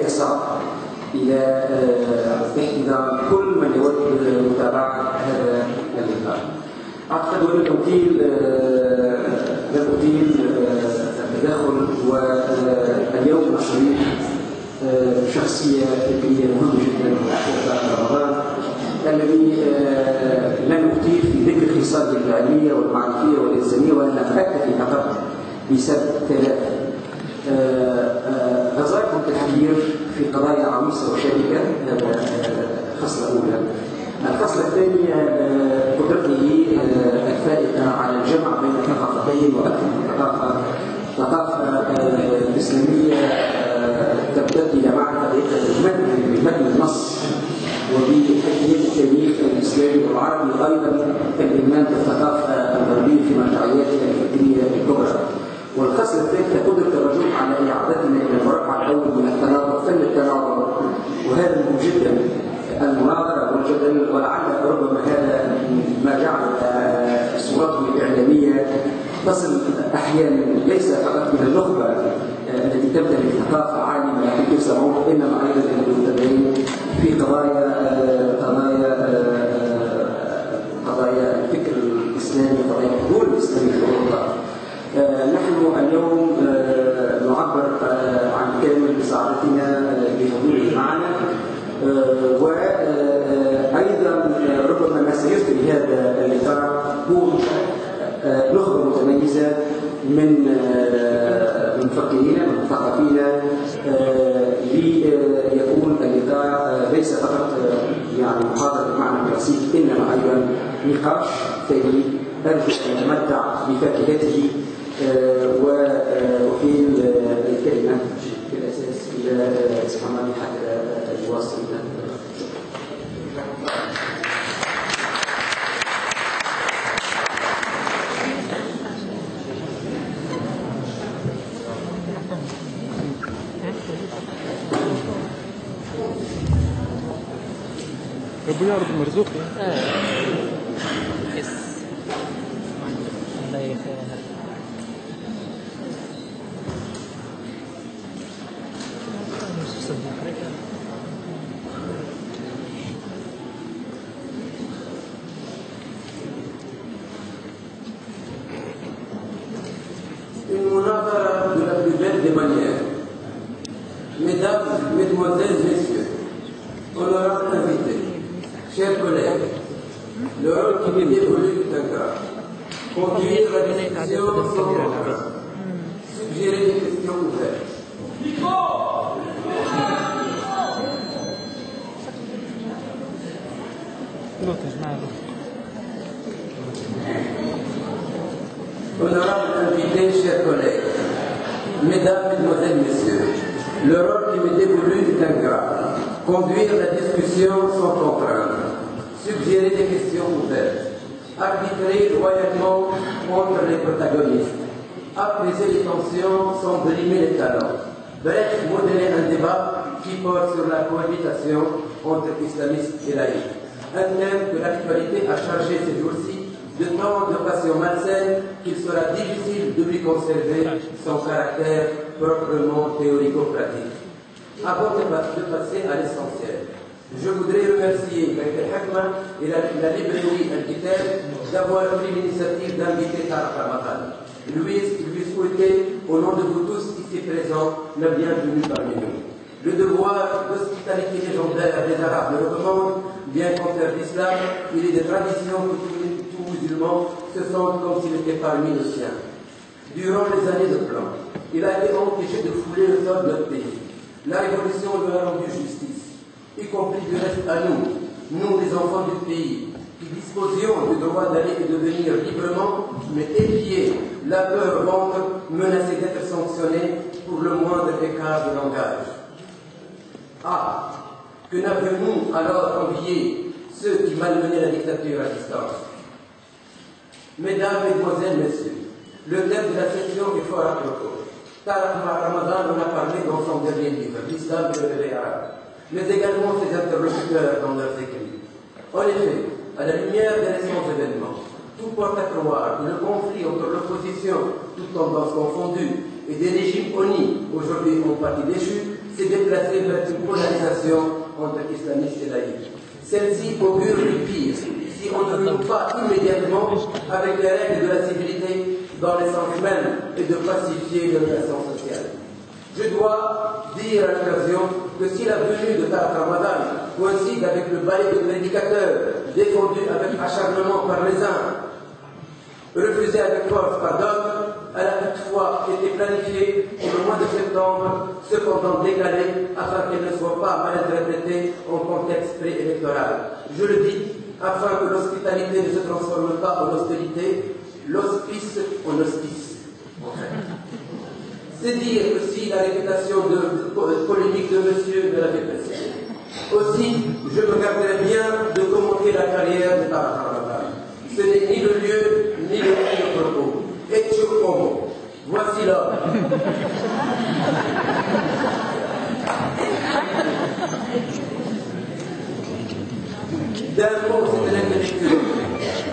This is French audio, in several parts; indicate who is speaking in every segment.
Speaker 1: يسعى إلى احتضان كل من يود متابعة هذا اللقاء. أعتقد ولن أطيل التدخل، واليوم نشرين شخصية فكرية مهمة جدا في رمضان الذي لن أطيل في ذكر خصاله العلمية والمعرفية والإنسانية، وأن أتأكد فقط بسبب ثلاثة. غزاكم التحذير في قضايا عويصة وشائكة، هذا الخصلة الأولى. الخصلة الثانية قدرته الفائقة على الجمع بين ثقافتين وأكثر من ثقافة إسلامية تبتدي إلى معرفة بمتن النص وبحكاية التاريخ الإسلامي والعربي، وأيضا الإيمان بالثقافة الغربية في مرجعياتها الفكرية الكبرى. والخصلة الثالثة قدرة الرجل على إعادتنا إلى المربع الأول من التناظر، فن التناظر، وهذا مهم جدا. المناظرة والجدل، ولعل ربما هذا ما جعل صورته الإعلامية تصل أحيانا ليس فقط من النخبة التي تمتلك ثقافة عالية في سمعوه، إنما أيضا المتابعين في قضايا الفكر الإسلامي، قضايا الحضور الإسلامي في أوروبا. نحن اليوم نعبر عن كامل سعادتنا بحضوره معنا، وأيضا ربما ما سيفتي هذا اللقاء هو نخبة متميزة من مفكرين من مثقفين، ليكون اللقاء ليس فقط يعني محاضرة بمعنى كلاسيكي، إنما أيضا نقاش ثاني أرجو أن نتمتع بفاكهته، وأحيل الكلمة في الأساس إلى إسحاماني حتى يواصل.
Speaker 2: ابو يعرض مرزوق
Speaker 3: une monnaie de la plus belle des manières. Mesdames, Mesdemoiselles, Messieurs, honorables invités, chers collègues, le rôle qui m'est dévolu est un grave. Conduire la discussion sans contrainte. Suggérer des questions ouvertes. Honorables invités, chers collègues, Mesdames, Mesdemoiselles, Messieurs, le rôle qui m'est dévolu est ingrat. Conduire la discussion sans contrainte, suggérer des questions ouvertes, arbitrer loyalement contre les protagonistes, apaiser les tensions sans brimer les talents, bref, modérer un débat qui porte sur la cohabitation entre islamistes et laïcs. Un thème que l'actualité a chargé ces jours-ci de tant de passions malsaines qu'il sera difficile de lui conserver son caractère proprement théorico-pratique. Avant de passer à l'essentiel, je voudrais remercier Beit el-Hikma et la librairie Al-Kitab d'avoir pris l'initiative d'inviter Tarek Ramadan. Lui souhaiter, au nom de vous tous ici présents, la bienvenue parmi nous. Le devoir d'hospitalité légendaire des Arabes le recommande, bien qu'en terre d'islam, il est des traditions que tout musulman se sentent comme s'il était parmi les siens. Durant les années de plan, il a été empêché de fouler le sol de notre pays. La révolution lui a rendu justice, y compris du reste à nous les enfants du pays, qui disposions du droit d'aller et de venir librement, mais épiés, la peur au ventre, menacés d'être sanctionnés pour le moindre écart de langage. Ah, que n'avions-nous alors envié ceux qui malmenaient la dictature à distance? Mesdames, Mesdemoiselles, Messieurs, le thème de la session est fort à propos. Tarek Ramadan en a parlé dans son dernier livre, l'Islam et le réveil arabe, mais également ses interlocuteurs dans leurs écrits. En effet, à la lumière des récents événements, tout porte à croire que le conflit entre l'opposition, toutes tendances confondues, et des régimes honnis, aujourd'hui en partie déchus, s'est déplacée vers une polarisation entre islamistes et laïcs. Celle-ci augure du pire si on ne renoue pas immédiatement avec les règles de la civilité dans l'essence même et de pacifier les relations sociales. Je dois dire à l'occasion que si la venue de Tareq Ramadan coïncide avec le balai de prédicateurs défendu avec acharnement par les uns, refusé avec force par d'autres, elle a toutefois été planifiée pour le mois de septembre, cependant décalée afin qu'elle ne soit pas mal interprétée en contexte préélectoral. Je le dis, afin que l'hospitalité ne se transforme pas en hostilité, l'hospice en hospice. C'est dire aussi la réputation polémique de monsieur de la présidé. Aussi, je me garderai bien de commenter la carrière de Tareq Ramadan. Ce n'est ni le lieu, ni le propos. Et sur homo. Voici l'homme. D'un mot, c'est un intellectuel.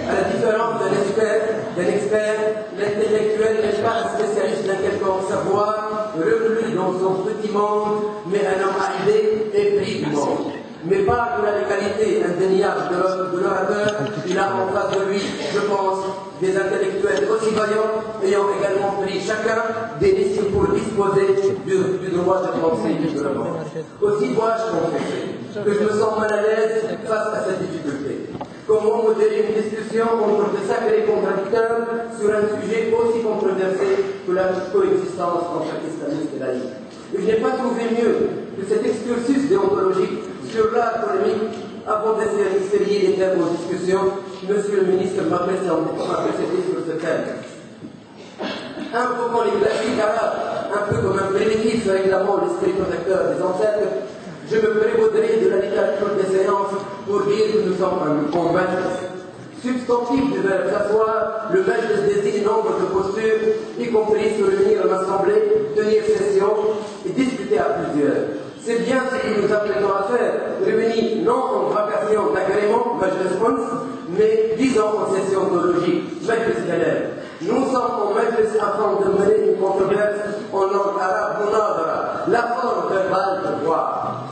Speaker 3: À la différence d'un expert, l'intellectuel n'est pas un spécialiste d'un quelconque savoir, reclus dans son petit monde, mais un homme à idées et pris du monde. Mais par la qualité indéniable de l'orateur, il a en face de lui, je pense, des intellectuels aussi vaillants, ayant également pris chacun des risques pour disposer du droit de penser librement. Aussi dois-je confesser que je me sens mal à l'aise face à cette difficulté. Comment modérer une discussion entre de sacrés contradicteurs sur un sujet aussi controversé que la coexistence entre islamistes et laïcs? Et je n'ai pas trouvé mieux que cet excursus déontologique sur l'art polémique avant d'essayer les termes aux discussions. Monsieur le ministre m'a précédé sur ce thème. Invoquant les classiques arabes, un peu comme un prémédice réclamant l'esprit protecteur des ancêtres, je me prévauderai de la littérature des séances pour dire que nous sommes en majlis. Substantif du verbe s'asseoir, le majlis désigne nombre de postures, y compris se réunir en assemblée, tenir session et discuter à plusieurs. C'est bien ce que nous apprêtons à faire, réunis non en vacation d'agrément, majlis, mais disons en session théologique, majlis d'élèves. Nous sommes en majlis afin de mener une controverse en langue arabe, munadara, la forme verbale de voir.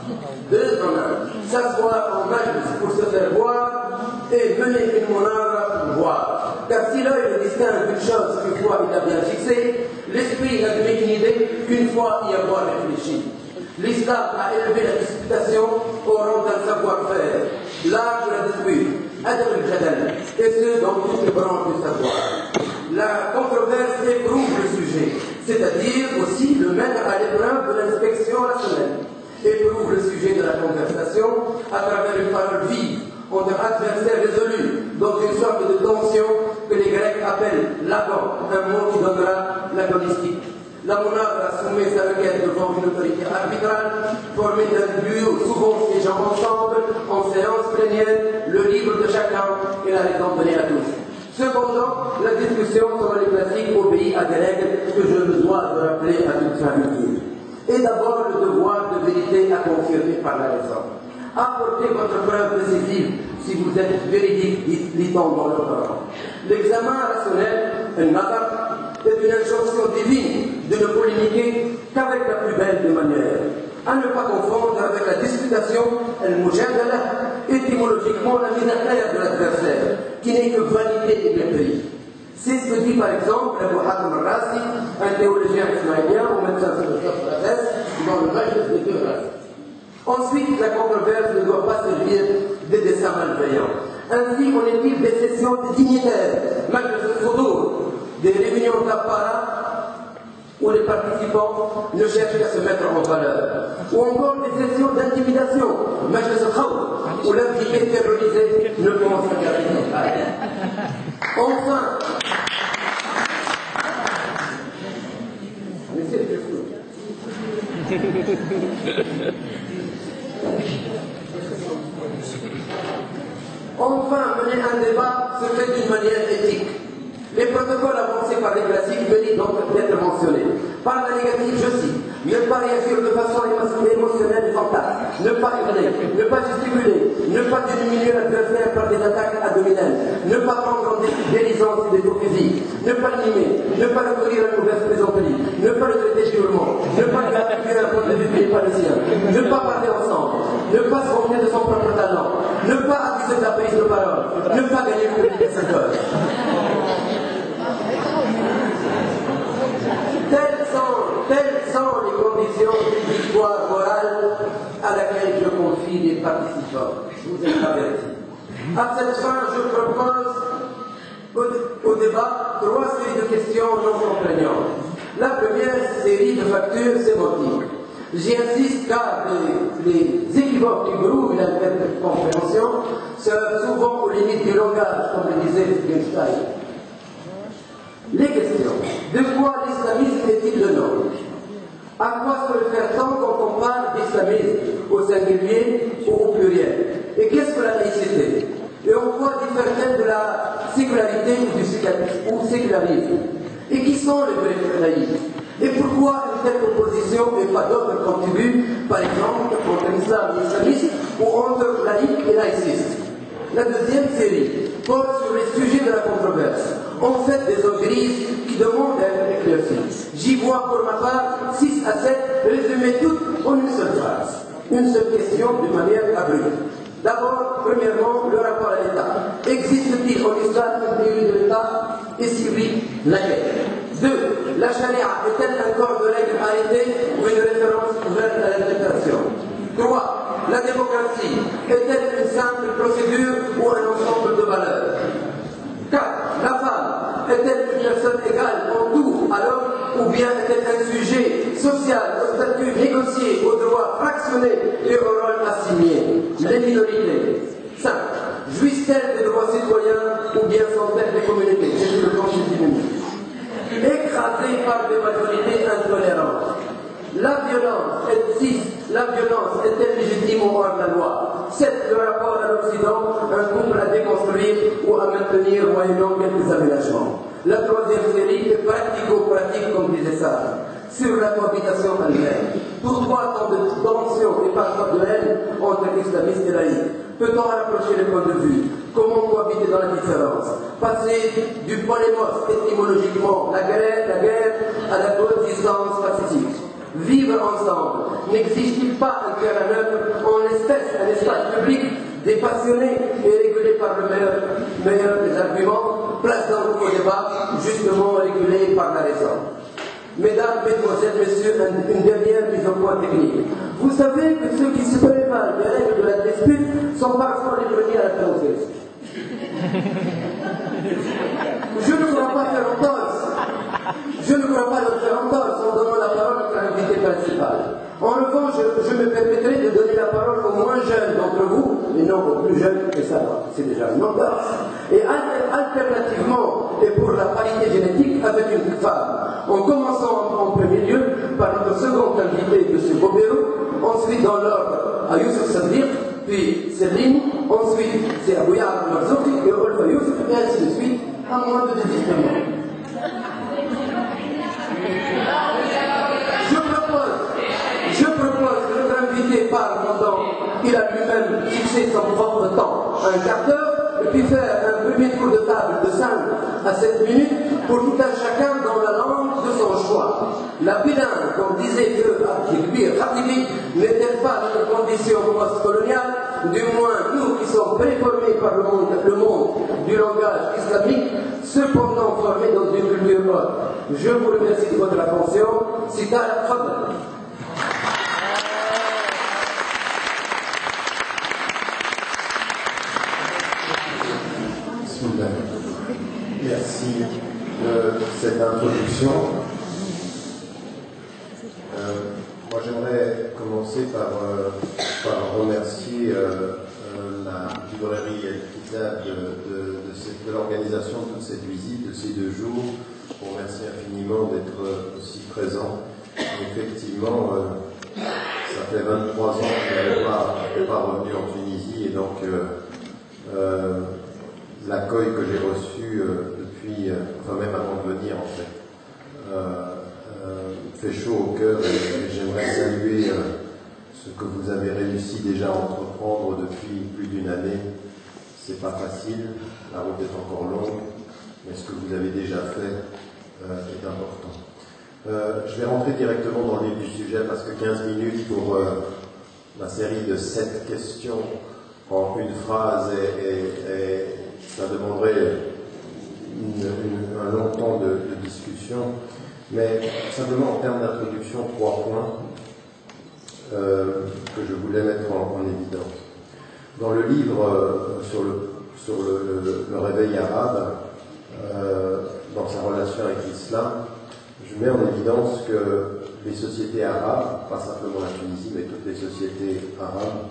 Speaker 3: Deux en un, s'asseoir en majlis pour se faire voir et mener une munadara pour voir. Car si l'œil ne distingue une chose qu'une fois il a bien fixé, l'esprit n'a de une idée qu'une fois y avoir réfléchi. L'islam a élevé la disputation au rang d'un savoir-faire, l'art de la dispute, Adam al-Jadal, et ce dans toutes les branches du savoir. La controverse éprouve le sujet, c'est-à-dire aussi le mettre à l'épreuve de l'inspection rationnelle. Éprouve le sujet de la conversation à travers une parole vive, entre adversaires résolus, dans une sorte de tension que les Grecs appellent l'agon, un mot qui donnera l'agonistique. La monarque soumet sa requête devant une autorité arbitrale, formée d'un duo souvent siégeant ensemble, en séance plénière, le livre de chacun et la raison donnée à tous. Cependant, la discussion sur les classiques obéit à des règles que je me dois de rappeler à toute famille. Et d'abord le devoir de vérité à confirmer par la raison. Apportez votre preuve décisive si vous êtes véridique, dit-on dans le Coran. L'examen rationnel, un nadar, est une injonction divine de ne polémiquer qu'avec la plus belle des manières. À ne pas confondre avec la disputation, al-mujadala, étymologiquement la mise à terre de l'adversaire, qui n'est que vanité et mépris. C'est ce que dit par exemple Abu Hatim al-Razi, un théologien ismaélien, au médecin philosophe de la thèse, dans le majlis des deux races. Ensuite, la controverse ne doit pas servir des dessins malveillants. Ainsi, on est-il des sessions dignitaires, majlis al-Fudur, des réunions d'apparat où les participants ne cherchent qu'à se mettre en valeur, ou encore des sessions d'intimidation, majlis al-Khawf, où l'invité terrorisé ne pense qu'à rien. Enfin, mener un débat se fait d'une manière éthique. Les protocoles avancés par les classiques méritent donc d'être mentionnés. Par la négative, je cite, ne pas réagir de façon émotionnelle et fantasme, ne pas hurler, ne pas gesticuler, ne pas diminuer l'adversaire par des attaques abdominales, ne pas prendre en dérisance des hypocrisies, ne pas l'animer, ne pas recourir à une mauvaise plaisanterie, ne pas le traiter durement, ne pas lui attribuer un point de vue qui n'est pas le sien. pas parler ensemble, ne pas se montrer de son propre talent, ne pas abuser de la prise de parole, ne pas gagner le public de sa cause. Telles sont les conditions d'une victoire morale à laquelle je confie les participants. Je vous ai averti. À cette fin, je propose au débat 3 séries de questions non contraignantes. La première série de factures sémantiques. J'y insiste car les équivoques qui brouillent l'intercompréhension seront souvent aux limites du langage, comme le disait Wittgenstein. Les questions. De quoi l'islamisme est-il le nom? À quoi se réfère-t-on quand on parle d'islamisme, au singulier ou au pluriel? Et qu'est-ce que la laïcité? Et en quoi diffère-t-elle de la sécularité ou sécularisme? Et qui sont les vrais laïcs? Et pourquoi une telle opposition et pas d'autres contribuent, par exemple, entre l'islam et l'islamisme ou entre laïcs et laïcistes? La deuxième série porte sur les sujets de la controverse. On fait des zones grises qui demandent à être éclaircies. J'y vois pour ma part 6 à 7 résumées toutes en une seule phrase. Une seule question de manière abrupte. D'abord, premièrement, le rapport à l'État. Existe-t-il en islam une théorie de l'État? Et si oui, laquelle? 2. La charia est-elle un corps de règles arrêtées ou une référence ouverte à l'interprétation? 3. La démocratie est-elle une simple procédure ou un ensemble de valeurs? 4. La femme est-elle une personne égale en tout à l'homme ou bien est-elle un sujet social au statut négocié, aux droits fractionnés et au rôle assigné? Les minorités. 5. Jouissent-elles des droits citoyens ou bien sont-elles des communautés? C'est le constitutionnel. Écrasées par des majorités intolérantes. La violence est-elle légitime ou hors la loi? 7. Le rapport à l'Occident, un couple à déconstruire ou à maintenir moyennant quelques aménagements. La troisième série est pratico-pratique, comme disait ça, sur la cohabitation elle-même. Pourquoi tant de tensions et parfois de haine entre islamistes et laïcs? Peut-on rapprocher les points de vue? Comment cohabiter dans la différence? Passer du polémos étymologiquement, la guerre à la coexistence pacifique. Vivre ensemble, n'existe-t-il pas un terrain neutre en espèce, un espace public dépassionné et régulé par le meilleur des arguments, place donc au débat, justement régulé par la raison? Mesdames, Mesdemoiselles, Messieurs, une dernière mise au point technique. Vous savez que ceux qui se prévalent des règles de la dispute sont parfois les premiers à la française. Je ne crois pas faire entendre. Je ne crois pas leur faire entendre en donnant la parole à l'invité principal. En revanche, je me permettrai de donner la parole aux moins jeunes d'entre vous, et non aux plus jeunes, et ça c'est déjà une audace. Et alternativement, et pour la parité génétique, avec une femme. En commençant en premier lieu par notre second invité de ce beau bureau, ensuite dans l'ordre à Youssef Sabir, puis Céline, ensuite c'est Abouyar Marzouki et Olfa Youssef, et ainsi de suite, à moins de désistement. Je propose que notre invité parle pendant qu'il a lui-même fixé son propre temps, un quart d'heure, et puis faire un premier tour de table de 5 à 7 minutes pour tout un chacun dans la langue de son choix. La bilingue, comme disait Khatibi, n'est-elle pas une condition post-coloniale? Du moins, nous qui sommes préformés par le monde du langage islamique, cependant formés dans une culture autre. Je vous remercie de votre attention. C'est à la fin.
Speaker 4: Merci de cette introduction. Moi, j'aimerais commencer par remercier la librairie El-Kitab de l'organisation de toute cette visite, de ces 2 jours. Je vous remercie infiniment d'être aussi présent. Effectivement, ça fait 23 ans que je n'étais pas revenu en Tunisie, et donc l'accueil que j'ai reçu depuis, enfin même avant de venir en fait, fait chaud au cœur, et j'aimerais saluer ce que vous avez réussi déjà à entreprendre depuis plus d'1 année. C'est pas facile, la route est encore longue, mais ce que vous avez déjà fait est important. Je vais rentrer directement dans le vif du sujet parce que 15 minutes pour ma série de 7 questions en une phrase et ça demanderait un long temps de discussion, mais simplement en termes d'introduction, 3 points que je voulais mettre en évidence. Dans le livre sur le réveil arabe, dans sa relation avec l'islam, je mets en évidence que les sociétés arabes, pas simplement la Tunisie, mais toutes les sociétés arabes,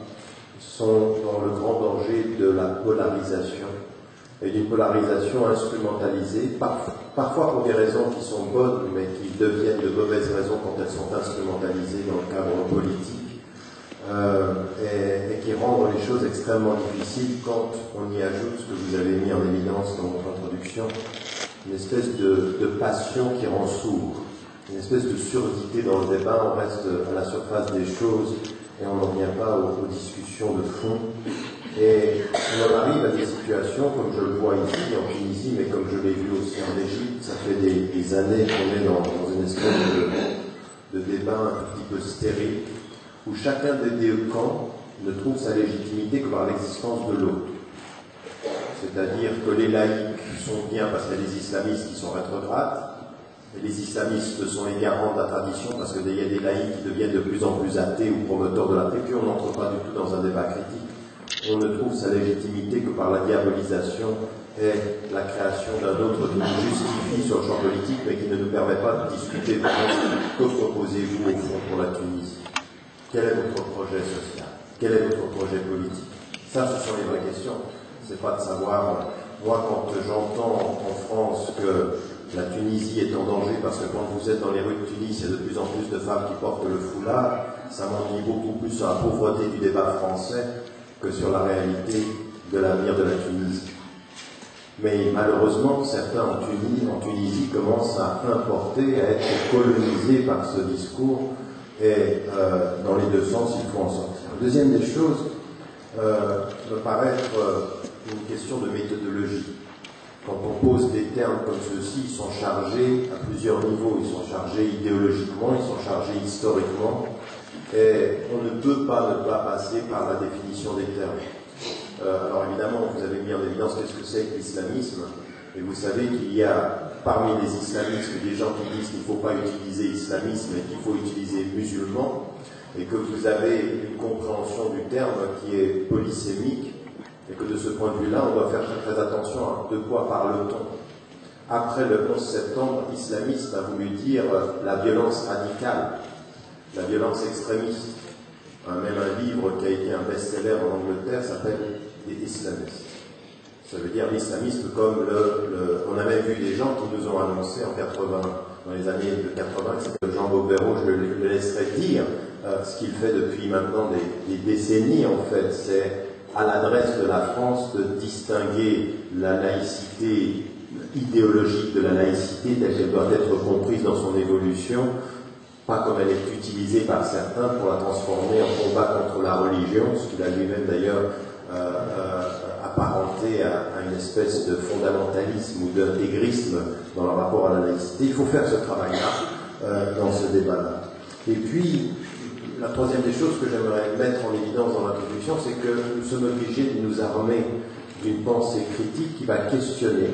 Speaker 4: sont dans le grand danger de la polarisation, et d'une polarisation instrumentalisée, parfois pour des raisons qui sont bonnes, mais qui deviennent de mauvaises raisons quand elles sont instrumentalisées dans le cadre politique, et qui rendent les choses extrêmement difficiles quand on y ajoute ce que vous avez mis en évidence dans votre introduction, une espèce de passion qui rend sourd, une espèce de surdité dans le débat. On reste à la surface des choses et on n'en vient pas aux discussions de fond. Et on en arrive à des situations, comme je le vois ici en Tunisie, mais comme je l'ai vu aussi en Égypte, ça fait des années qu'on est dans une espèce de débat un petit peu stérile, où chacun des deux camps ne trouve sa légitimité que par l'existence de l'autre. C'est-à-dire que les laïcs sont bien parce qu'il y a des islamistes qui sont rétrogrades, et les islamistes sont égarants de la tradition parce qu'il y a des laïcs qui deviennent de plus en plus athées ou promoteurs de l'athée, puis on n'entre pas du tout dans un débat critique. On ne trouve sa légitimité que par la diabolisation et la création d'un autre qui nous justifie sur le champ politique, mais qui ne nous permet pas de discuter vraiment que proposez-vous au fond pour la Tunisie. Quel est votre projet social? Quel est votre projet politique? Ça, ce sont les vraies questions. C'est pas de savoir, moi, quand j'entends en France que la Tunisie est en danger parce que quand vous êtes dans les rues de Tunis, il y a de plus en plus de femmes qui portent le foulard, ça m'ennuie beaucoup plus sur la pauvreté du débat français que sur la réalité de l'avenir de la Tunisie. Mais malheureusement, certains en Tunisie commencent à importer, à être colonisés par ce discours, et dans les deux sens, il faut en sortir. La deuxième des choses me paraît être une question de méthodologie. Quand on pose des termes comme ceux-ci, ils sont chargés à plusieurs niveaux. Ils sont chargés idéologiquement, ils sont chargés historiquement, et on ne peut pas ne pas passer par la définition des termes. Alors évidemment, vous avez mis en évidence qu'est-ce que c'est que l'islamisme, et vous savez qu'il y a parmi les islamistes des gens qui disent qu'il ne faut pas utiliser islamisme et qu'il faut utiliser musulman, et que vous avez une compréhension du terme qui est polysémique, et que de ce point de vue-là, on doit faire très, très attention à de quoi parle-t-on. Après le 11 septembre, islamiste a voulu dire la violence radicale, la violence extrémiste. Même un livre qui a été un best-seller en Angleterre s'appelle Les islamistes. Ça veut dire l'islamisme comme on a même vu des gens qui nous ont annoncé en 80, dans les années de 80, c'est Jean Bobéro, je le laisserai dire, ce qu'il fait depuis maintenant des décennies en fait, c'est à l'adresse de la France de distinguer la laïcité idéologique de la laïcité telle qu'elle doit être comprise dans son évolution, pas comme elle est utilisée par certains pour la transformer en combat contre la religion, ce qu'il a lui-même d'ailleurs apparenté à une espèce de fondamentalisme ou d'intégrisme dans le rapport à la laïcité. Il faut faire ce travail-là dans ce débat-là. Et puis, la troisième des choses que j'aimerais mettre en évidence dans l'introduction, c'est que nous sommes obligés de nous armer d'une pensée critique qui va questionner.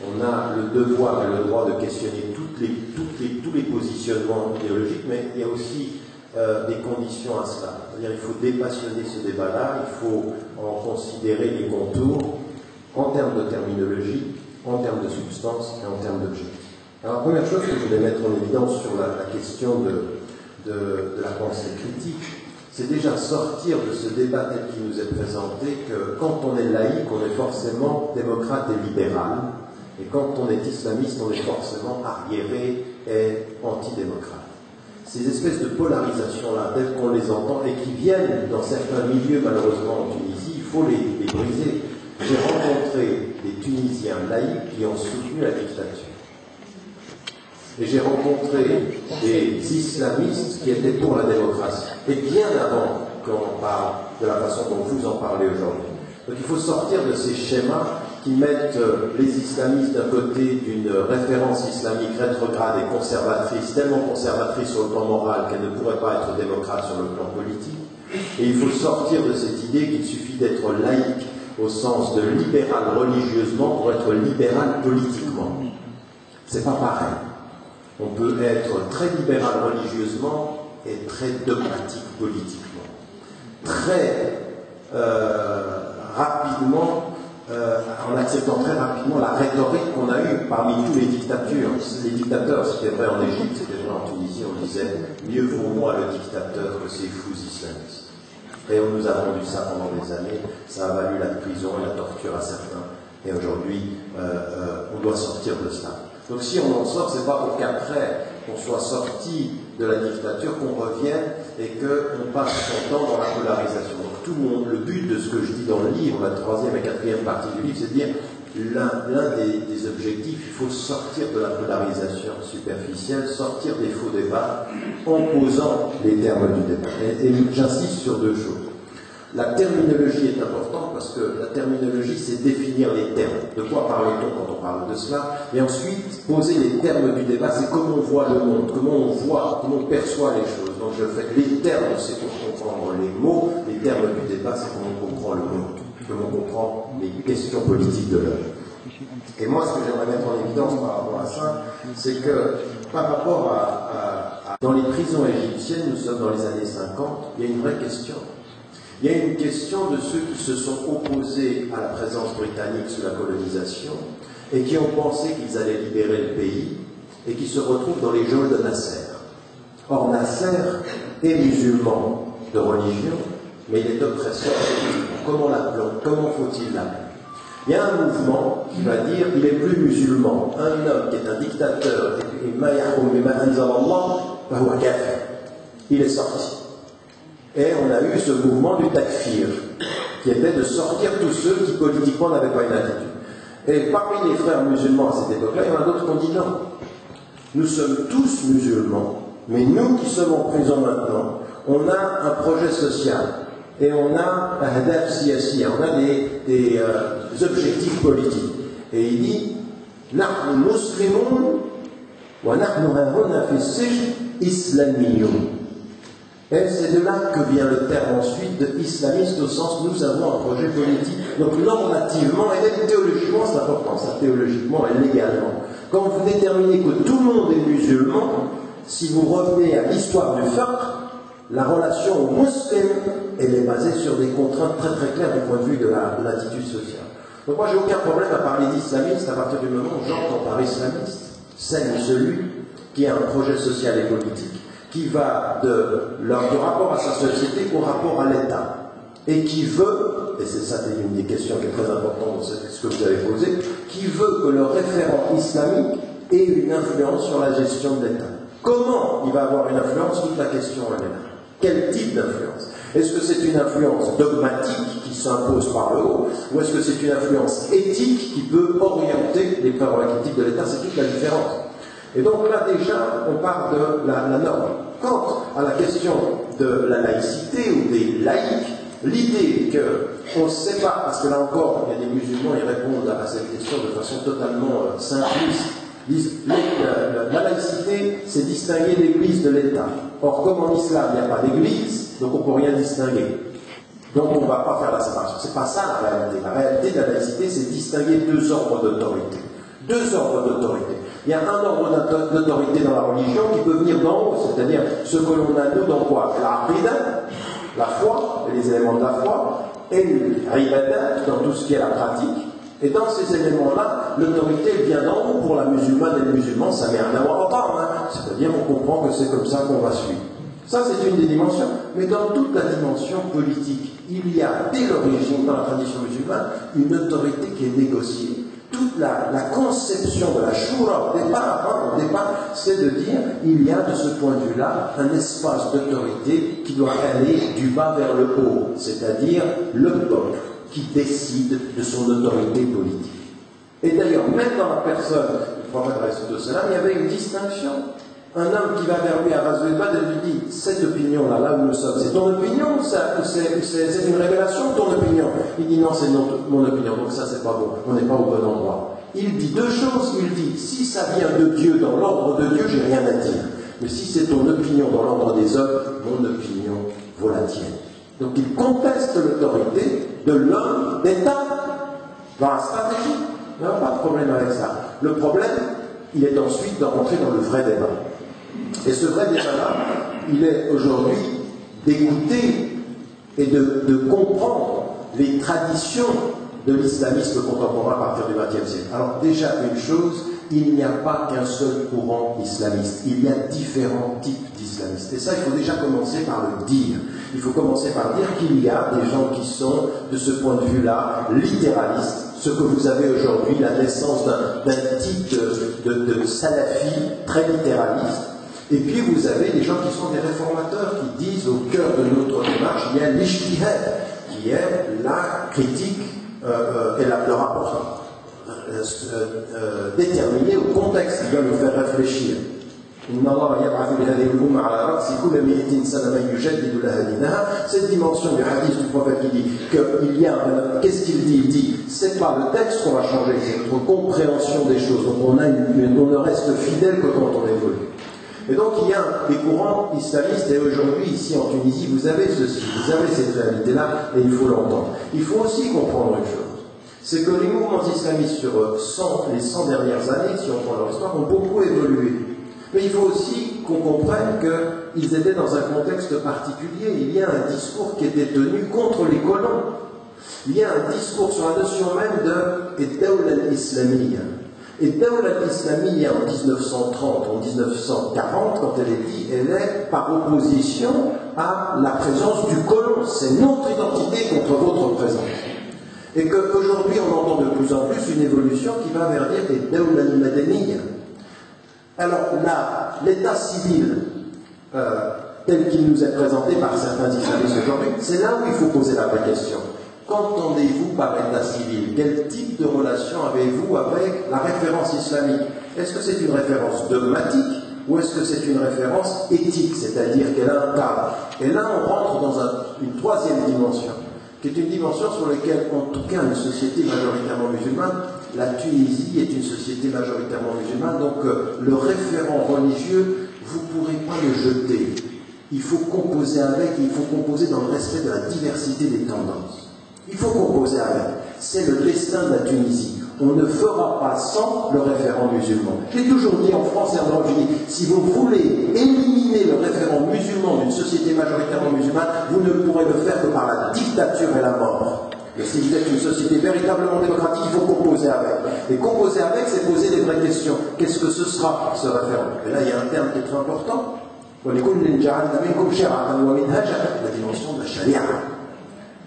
Speaker 4: On a le devoir et le droit de questionner tous les positionnements idéologiques, mais il y a aussi des conditions à cela. C'est-à-dire qu'il faut dépassionner ce débat-là, il faut en considérer les contours en termes de terminologie, en termes de substance et en termes d'objectifs. Alors la première chose que je voulais mettre en évidence sur la question de la pensée critique, c'est déjà sortir de ce débat tel qu'il nous est présenté que quand on est laïque, on est forcément démocrate et libéral, et quand on est islamiste, on est forcément arriéré et antidémocrate. Ces espèces de polarisations-là, telles qu'on les entend, et qui viennent dans certains milieux, malheureusement en Tunisie, il faut les briser. J'ai rencontré des Tunisiens laïcs qui ont soutenu la dictature. Et j'ai rencontré des islamistes qui étaient pour la démocratie. Et bien avant qu'on parle de la façon dont vous en parlez aujourd'hui. Donc il faut sortir de ces schémas qui mettent les islamistes d'un côté d'une référence islamique rétrograde et conservatrice, tellement conservatrice sur le plan moral qu'elle ne pourrait pas être démocrate sur le plan politique, Et il faut sortir de cette idée qu'il suffit d'être laïque au sens de libéral religieusement pour être libéral politiquement. C'est pas pareil. On peut être très libéral religieusement et très dogmatique politiquement. Très rapidement, en acceptant très rapidement la rhétorique qu'on a eue parmi tous les dictateurs, c'était vrai en Égypte, c'était vrai en Tunisie, on disait « mieux vaut moi le dictateur que ces fous islamistes ». Et on nous a vendu ça pendant des années, ça a valu la prison et la torture à certains. Et aujourd'hui, on doit sortir de cela. Donc si on en sort, c'est pas pour qu'après on soit sorti de la dictature, qu'on revienne et qu'on passe son temps dans la polarisation. Donc le but de ce que je dis dans le livre, la 3e et 4e partie du livre, c'est de dire l'un des objectifs, il faut sortir de la polarisation superficielle, sortir des faux débats en posant les termes du débat. Et j'insiste sur deux choses. La terminologie est importante parce que la terminologie, c'est définir les termes. De quoi parle-t-on quand on parle de cela? Et ensuite, poser les termes du débat, c'est comment on voit le monde, comment on perçoit les choses. Donc je fais les termes, c'est pour comprendre les mots, les termes du débat, c'est comment on comprend le monde, comment on comprend les questions politiques de l'heure. Et moi, ce que j'aimerais mettre en évidence par rapport à ça, c'est que par rapport dans les prisons égyptiennes, nous sommes dans les années 50, il y a une vraie question. Il y a une question de ceux qui se sont opposés à la présence britannique sous la colonisation et qui ont pensé qu'ils allaient libérer le pays et qui se retrouvent dans les geôles de Nasser. Or, Nasser est musulman de religion, mais il est oppresseur. Comment l'appelons? Comment faut-il l'appeler? Il y a un mouvement qui va dire qu'il est plus musulman. Un homme qui est un dictateur, il est sorti. Et on a eu ce mouvement du takfir, qui était de sortir tous ceux qui politiquement n'avaient pas une attitude. Et parmi les frères musulmans à cette époque-là, il y en a d'autres qui ont dit non. Nous sommes tous musulmans, mais nous qui sommes en prison maintenant, on a un projet social. Et on a un hadaf siyasi, on a des objectifs politiques. Et il dit Nahnu muslimun wa nahnu hahuna fi sijn islamiyyun. Et c'est de là que vient le terme ensuite de islamiste, au sens nous avons un projet politique. Donc normativement et même théologiquement, c'est important, ça théologiquement et légalement. Quand vous déterminez que tout le monde est musulman, si vous revenez à l'histoire du fiqh, la relation aux musulmans, elle est basée sur des contraintes très très claires du point de vue de l'attitude sociale. Donc moi j'ai aucun problème à parler d'islamiste à partir du moment où j'entends par islamiste celle ou celui qui a un projet social et politique, qui va du rapport à sa société au rapport à l'État, et qui veut, et c'est ça une des questions qui est très importante dans ce que vous avez posé, qui veut que le référent islamique ait une influence sur la gestion de l'État. Comment il va avoir une influence? Toute la question elle est là. Quel type d'influence? Est-ce que c'est une influence dogmatique qui s'impose par le haut, ou est-ce que c'est une influence éthique qui peut orienter les prérogatives de l'État? C'est toute la différence. Et donc là déjà, on parle de la norme. Quant à la question de la laïcité ou des laïcs, l'idée qu'on ne sait pas, parce que là encore, il y a des musulmans, ils répondent à cette question de façon totalement simpliste, disent la laïcité, c'est distinguer l'Église de l'État. Or, comme en islam, il n'y a pas d'Église, donc on ne peut rien distinguer. Donc on ne va pas faire la séparation. C'est pas ça la réalité. La réalité de la laïcité, c'est distinguer deux ordres d'autorité. Deux ordres d'autorité. Il y a un ordre d'autorité dans la religion qui peut venir d'en haut, c'est-à-dire ce que l'on a nous dans quoi? L'aqida, la foi, et les éléments de la foi, et l'ibadat, dans tout ce qui est la pratique. Et dans ces éléments-là, l'autorité vient d'en haut pour la musulmane et le musulman, ça met un awar, c'est-à-dire on comprend que c'est comme ça qu'on va suivre. Ça, c'est une des dimensions. Mais dans toute la dimension politique, il y a, dès l'origine, dans la tradition musulmane, une autorité qui est négociée. Toute la conception de la shura au départ, c'est de dire il y a de ce point de vue-là un espace d'autorité qui doit aller du bas vers le haut, c'est-à-dire le peuple qui décide de son autorité politique. Et d'ailleurs, même dans la personne du prophète de cela, il y avait une distinction. Un homme qui va vers lui à Ghazouat Badr et lui dit cette opinion-là, là où nous sommes, c'est ton opinion ou c'est une révélation ou ton opinion? Il dit non, c'est mon opinion, donc ça c'est pas bon, on n'est pas au bon endroit. Il dit deux choses, il dit si ça vient de Dieu, dans l'ordre de Dieu, j'ai rien à dire. Mais si c'est ton opinion dans l'ordre des hommes, mon opinion vaut la tienne.
Speaker 5: Donc il conteste l'autorité de l'homme d'État dans la stratégie. Il n'y a pas de problème avec ça. Le problème, il est ensuite de rentrer dans le vrai débat. Et ce vrai débat-là, il est aujourd'hui d'écouter et de comprendre les traditions de l'islamisme contemporain à partir du XXe siècle. Alors déjà, une chose, il n'y a pas qu'un seul courant islamiste. Il y a différents types d'islamistes. Et ça, il faut déjà commencer par le dire. Il faut commencer par dire qu'il y a des gens qui sont, de ce point de vue-là, littéralistes. Ce que vous avez aujourd'hui, la naissance d'un type de salafi très littéraliste. Et puis vous avez des gens qui sont des réformateurs, qui disent au cœur de notre démarche, il y a l'ijtihad, qui est la critique et le rapport déterminé au contexte qui doit nous faire réfléchir. Cette dimension du hadith du prophète qui dit qu'il y a qu'est-ce qu'il dit? Il dit, c'est pas le texte qu'on va changer, c'est notre compréhension des choses. Donc on ne reste fidèle que quand on évolue. Et donc il y a des courants islamistes, et aujourd'hui ici en Tunisie, vous avez ceci, vous avez cette réalité-là, et il faut l'entendre. Il faut aussi comprendre une chose, c'est que les mouvements islamistes sur les 100 dernières années, si on prend leur histoire, ont beaucoup évolué. Mais il faut aussi qu'on comprenne qu'ils étaient dans un contexte particulier. Il y a un discours qui était tenu contre les colons. Il y a un discours sur la notion même de Dawla al-Islamiyya. Et Dawla al-Islamiyya en 1930, en 1940, quand elle est dit, elle est par opposition à la présence du colon. C'est notre identité contre votre présence. Et qu'aujourd'hui, on entend de plus en plus une évolution qui va vers dire des Dawla al-Madaniyya. Alors là, l'état civil, tel qu'il nous est présenté par certains islamistes aujourd'hui, c'est là où il faut poser la vraie question. Qu'entendez-vous par état civil? Quel type de relation avez-vous avec la référence islamique? Est-ce que c'est une référence dogmatique ou est-ce que c'est une référence éthique, c'est-à-dire qu'elle a un cadre? Et là, on rentre dans une troisième dimension, qui est une dimension sur laquelle, en tout cas, une société majoritairement musulmane, la Tunisie est une société majoritairement musulmane, donc le référent religieux, vous ne pourrez pas le jeter. Il faut composer avec, il faut composer dans le respect de la diversité des tendances. Il faut composer avec. C'est le destin de la Tunisie. On ne fera pas sans le référent musulman. J'ai toujours dit en France et en Europe, je dis, si vous voulez éliminer le référent musulman d'une société majoritairement musulmane, vous ne pourrez le faire que par la dictature et la mort. Et si vous êtes une société véritablement démocratique, il faut composer avec. Et composer avec, c'est poser les vraies questions. Qu'est-ce que ce sera, ce référent? Et là, il y a un terme qui est très important. La dimension de la charia.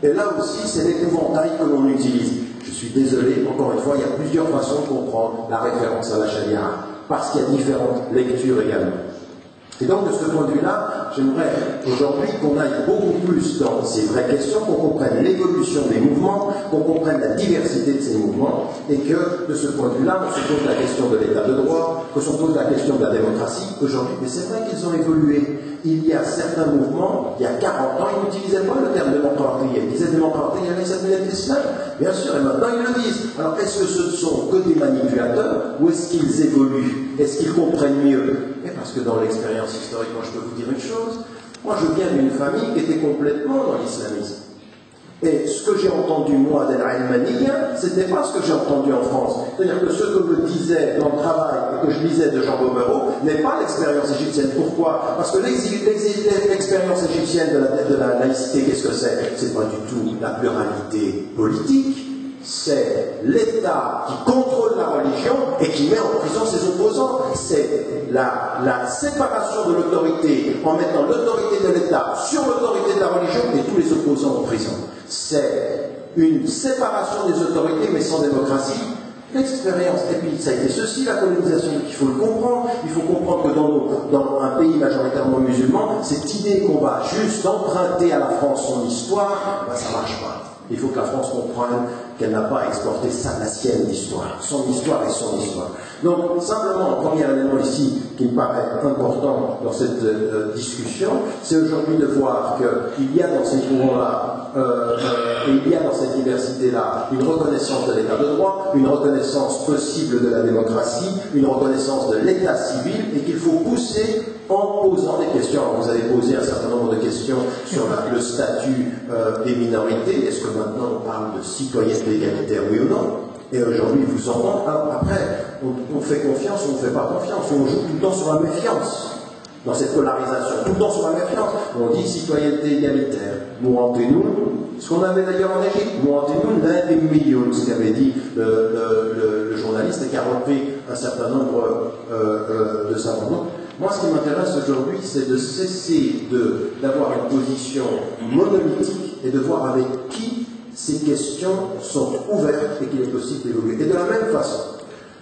Speaker 5: Et là aussi, c'est l'épouvantail que l'on utilise. Je suis désolé, encore une fois, il y a plusieurs façons de comprendre la référence à la charia, parce qu'il y a différentes lectures également. Et donc, de ce point de vue-là, j'aimerais aujourd'hui qu'on aille beaucoup plus dans ces vraies questions, qu'on comprenne l'évolution des mouvements, qu'on comprenne la diversité de ces mouvements, et que, de ce point de vue-là, on se pose la question de l'état de droit, que l'on pose la question de la démocratie aujourd'hui. Mais c'est vrai qu'ils ont évolué. Il y a certains mouvements, il y a 40 ans, ils n'utilisaient pas le terme démocratie. Ils disaient démocratie, il y avait cette l'islam, bien sûr, et maintenant ils le disent. Alors, est-ce que ce ne sont que des manipulateurs, ou est-ce qu'ils évoluent? Est-ce qu'ils comprennent mieux? Et parce que dans l'expérience historique, moi je peux vous dire une chose, moi je viens d'une famille qui était complètement dans l'islamisme. Et ce que j'ai entendu moi d'Al-Ilmaniyya, ce n'était pas ce que j'ai entendu en France. C'est-à-dire que ce que je disais dans le travail et que je lisais de Jean Bomero n'est pas l'expérience égyptienne. Pourquoi? Parce que l'expérience égyptienne de la laïcité, qu'est-ce que c'est? C'est pas du tout la pluralité politique. C'est l'État qui contrôle la religion et qui met en prison ses opposants. C'est la séparation de l'autorité en mettant l'autorité de l'État sur l'autorité de la religion et tous les opposants en prison. C'est une séparation des autorités mais sans démocratie. L'expérience, et puis ça a été ceci, la colonisation, il faut le comprendre. Il faut comprendre que dans un pays majoritairement musulman, cette idée qu'on va juste emprunter à la France son histoire, ben ça ne marche pas. Il faut que la France comprenne qu'elle n'a pas à exporter la sienne d'histoire. Son histoire est son histoire. Donc, simplement, un premier élément ici qui me paraît important dans cette discussion, c'est aujourd'hui de voir qu'il y a dans ces courants-là, et il y a dans cette diversité-là, une reconnaissance de l'état de droit, une reconnaissance possible de la démocratie, une reconnaissance de l'état civil, et qu'il faut pousser en posant des questions. Alors, vous avez posé un certain nombre de questions sur le statut des minorités. Est-ce que maintenant on parle de citoyenneté égalitaire, oui ou non? Et aujourd'hui, vous en rendez. Après, on fait confiance ou on ne fait pas confiance. On joue tout le temps sur la méfiance. Dans cette polarisation, tout le temps sur la méfiance. On dit citoyenneté égalitaire. Mouantenoun, ce qu'on avait d'ailleurs en Égypte, Mouantenoun d'un des millions, ce qu'avait dit le journaliste et qui a repris un certain nombre de savants. Donc, moi, ce qui m'intéresse aujourd'hui, c'est de cesser d'avoir une position monolithique et de voir avec qui ces questions sont ouvertes et qu'il est possible d'évoluer. Et de la même façon,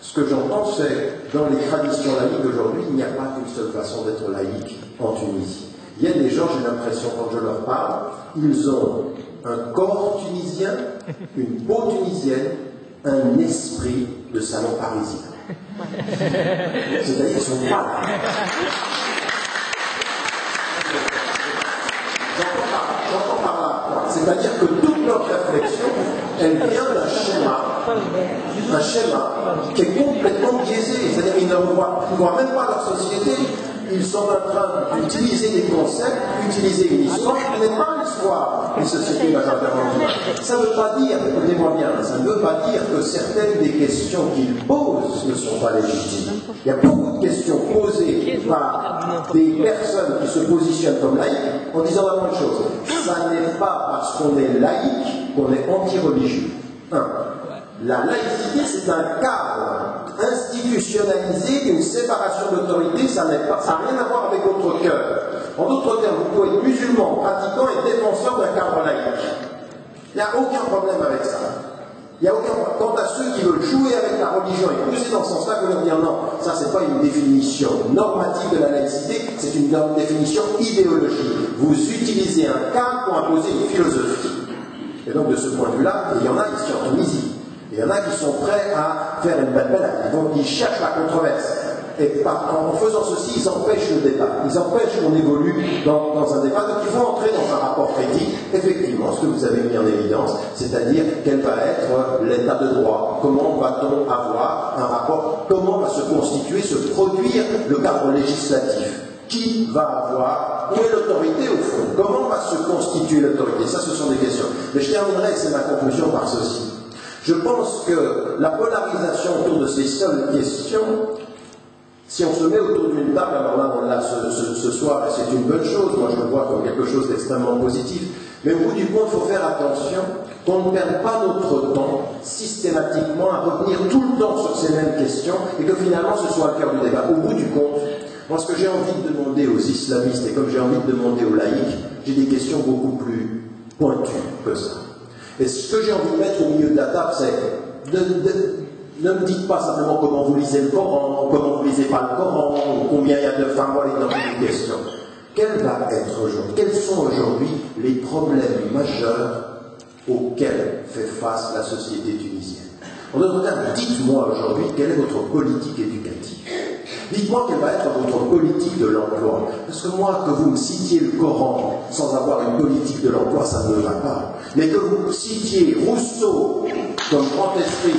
Speaker 5: ce que j'entends, c'est dans les traditions laïques d'aujourd'hui, il n'y a pas qu'une seule façon d'être laïque en Tunisie. Il y a des gens, j'ai l'impression, quand je leur parle, ils ont un corps tunisien, une peau tunisienne, un esprit de salon parisien. C'est-à-dire qu'ils sont pas là. J'entends par là. C'est-à-dire que toute leur réflexion, elle vient d'un schéma qui est complètement biaisé. C'est-à-dire qu'ils ne voient même pas leur société. Ils sont en train d'utiliser des concepts, d'utiliser une histoire qui n'est pas l'histoire des sociétés majoritairement humaines. Ça ne veut pas dire, écoutez-moi bien, ça ne veut pas dire que certaines des questions qu'ils posent ne sont pas légitimes. Il y a beaucoup de questions posées par des personnes qui se positionnent comme laïcs en disant la même chose. Ça n'est pas parce qu'on est laïque qu'on est anti-religieux. La laïcité, c'est un cadre institutionnalisé d'une séparation d'autorité, ça n'a rien à voir avec votre cœur. En d'autres termes, vous pouvez être musulman, pratiquant et défenseur d'un cadre laïque. Il n'y a aucun problème avec ça. Il n'y a aucun problème. Quant à ceux qui veulent jouer avec la religion et pousser dans ce sens-là, vous leur dire non, ça c'est pas une définition normative de la laïcité, c'est une définition idéologique. Vous utilisez un cadre pour imposer une philosophie. Et donc de ce point de vue-là, il y en a ici en Tunisie. Il y en a qui sont prêts à faire une belle ils cherchent la controverse. Et en faisant ceci, ils empêchent le débat. Ils empêchent qu'on évolue dans un débat. Donc il faut entrer dans un rapport critique. Effectivement, ce que vous avez mis en évidence, c'est-à-dire quel va être l'état de droit. Comment va-t-on avoir un rapport? Comment va se constituer, se produire le cadre législatif? Qui va avoir? Où est l'autorité au fond? Comment va se constituer l'autorité? Ça, ce sont des questions. Mais je terminerai, c'est ma conclusion, par ceci. Je pense que la polarisation autour de ces seules questions, si on se met autour d'une table, alors là on l'a ce soir et c'est une bonne chose, moi je le vois comme quelque chose d'extrêmement positif, mais au bout du compte, il faut faire attention qu'on ne perde pas notre temps systématiquement à revenir tout le temps sur ces mêmes questions et que finalement ce soit le cœur du débat. Au bout du compte, moi ce que j'ai envie de demander aux islamistes et comme j'ai envie de demander aux laïcs, j'ai des questions beaucoup plus pointues que ça. Et ce que j'ai envie de mettre au milieu de la table, c'est ne me dites pas simplement comment vous lisez le Coran, comment vous ne lisez pas le Coran, combien il y a de femmes dans une question. Quels sont aujourd'hui les problèmes majeurs auxquels fait face la société tunisienne? En d'autres termes, dites-moi aujourd'hui quelle est votre politique éducative. Dites-moi quelle va être votre politique de l'emploi. Parce que moi, que vous me citiez le Coran sans avoir une politique de l'emploi, ça ne me va pas. Mais que vous citiez Rousseau comme grand esprit.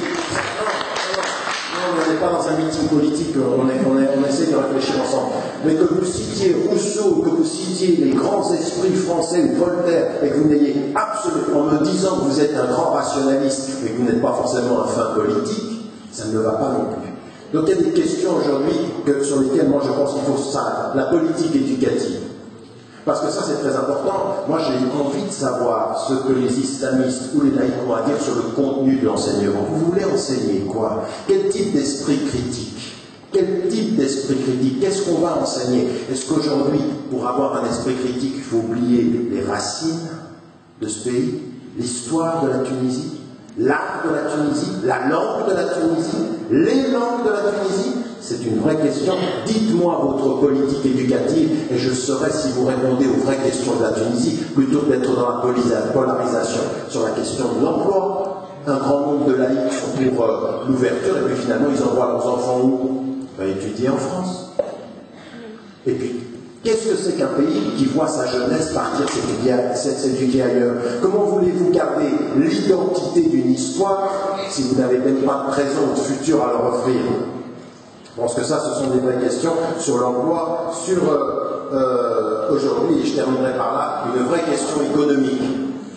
Speaker 5: Non, on n'est pas dans un meeting politique, on essaie de réfléchir ensemble. Mais que vous citiez Rousseau, que vous citiez les grands esprits français ou Voltaire, et que vous n'ayez absolument, en me disant que vous êtes un grand rationaliste, mais que vous n'êtes pas forcément un fin politique, ça ne me va pas non plus. Donc il y a des questions aujourd'hui sur lesquelles moi je pense qu'il faut ça, la politique éducative. Parce que ça c'est très important. Moi j'ai envie de savoir ce que les islamistes ou les laïcs ont à dire sur le contenu de l'enseignement. Vous voulez enseigner quoi? Quel type d'esprit critique? Quel type d'esprit critique? Qu'est-ce qu'on va enseigner? Est-ce qu'aujourd'hui, pour avoir un esprit critique, il faut oublier les racines de ce pays, l'histoire de la Tunisie, l'art de la Tunisie, la langue de la Tunisie, les langues de la Tunisie? C'est une vraie question. Dites-moi votre politique éducative et je saurai si vous répondez aux vraies questions de la Tunisie plutôt que d'être dans la polarisation sur la question de l'emploi. Un grand nombre de laïcs sont pour l'ouverture et puis finalement ils envoient leurs enfants où? Étudier en France. Et puis, qu'est-ce que c'est qu'un pays qui voit sa jeunesse partir s'éduquer ailleurs? Comment voulez-vous garder l'identité d'une histoire si vous n'avez même pas de présent ou de futur à leur offrir? Je pense que ça, ce sont des vraies questions sur l'emploi, sur aujourd'hui, et je terminerai par là, une vraie question économique.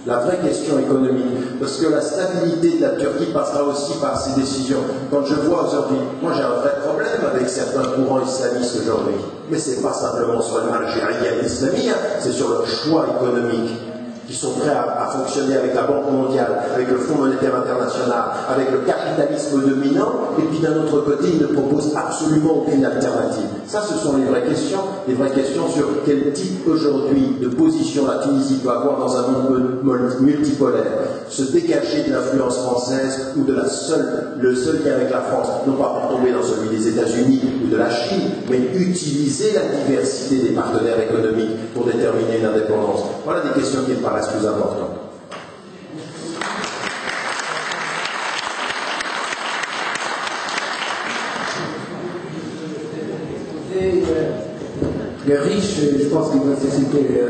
Speaker 5: La vraie question économique, parce que la stabilité de la Turquie passera aussi par ces décisions. Quand je vois aujourd'hui, moi j'ai un vrai problème avec certains courants islamistes aujourd'hui, mais ce n'est pas simplement sur l'Algérie islamien, c'est sur leur choix économique, qui sont prêts à fonctionner avec la Banque mondiale, avec le Fonds monétaire international, avec le capitalisme dominant, et puis d'un autre côté, ils ne proposent absolument aucune alternative. Ça, ce sont les vraies questions sur quel type aujourd'hui de position la Tunisie doit avoir dans un monde multipolaire. Se dégager de l'influence française ou de le seul lien avec la France, non pas pour tomber dans celui des États-Unis ou de la Chine, mais utiliser la diversité des partenaires économiques pour déterminer une indépendance. Voilà des questions qui me paraissent plus importantes.
Speaker 3: Les riches, je pense qu'ils vont susciter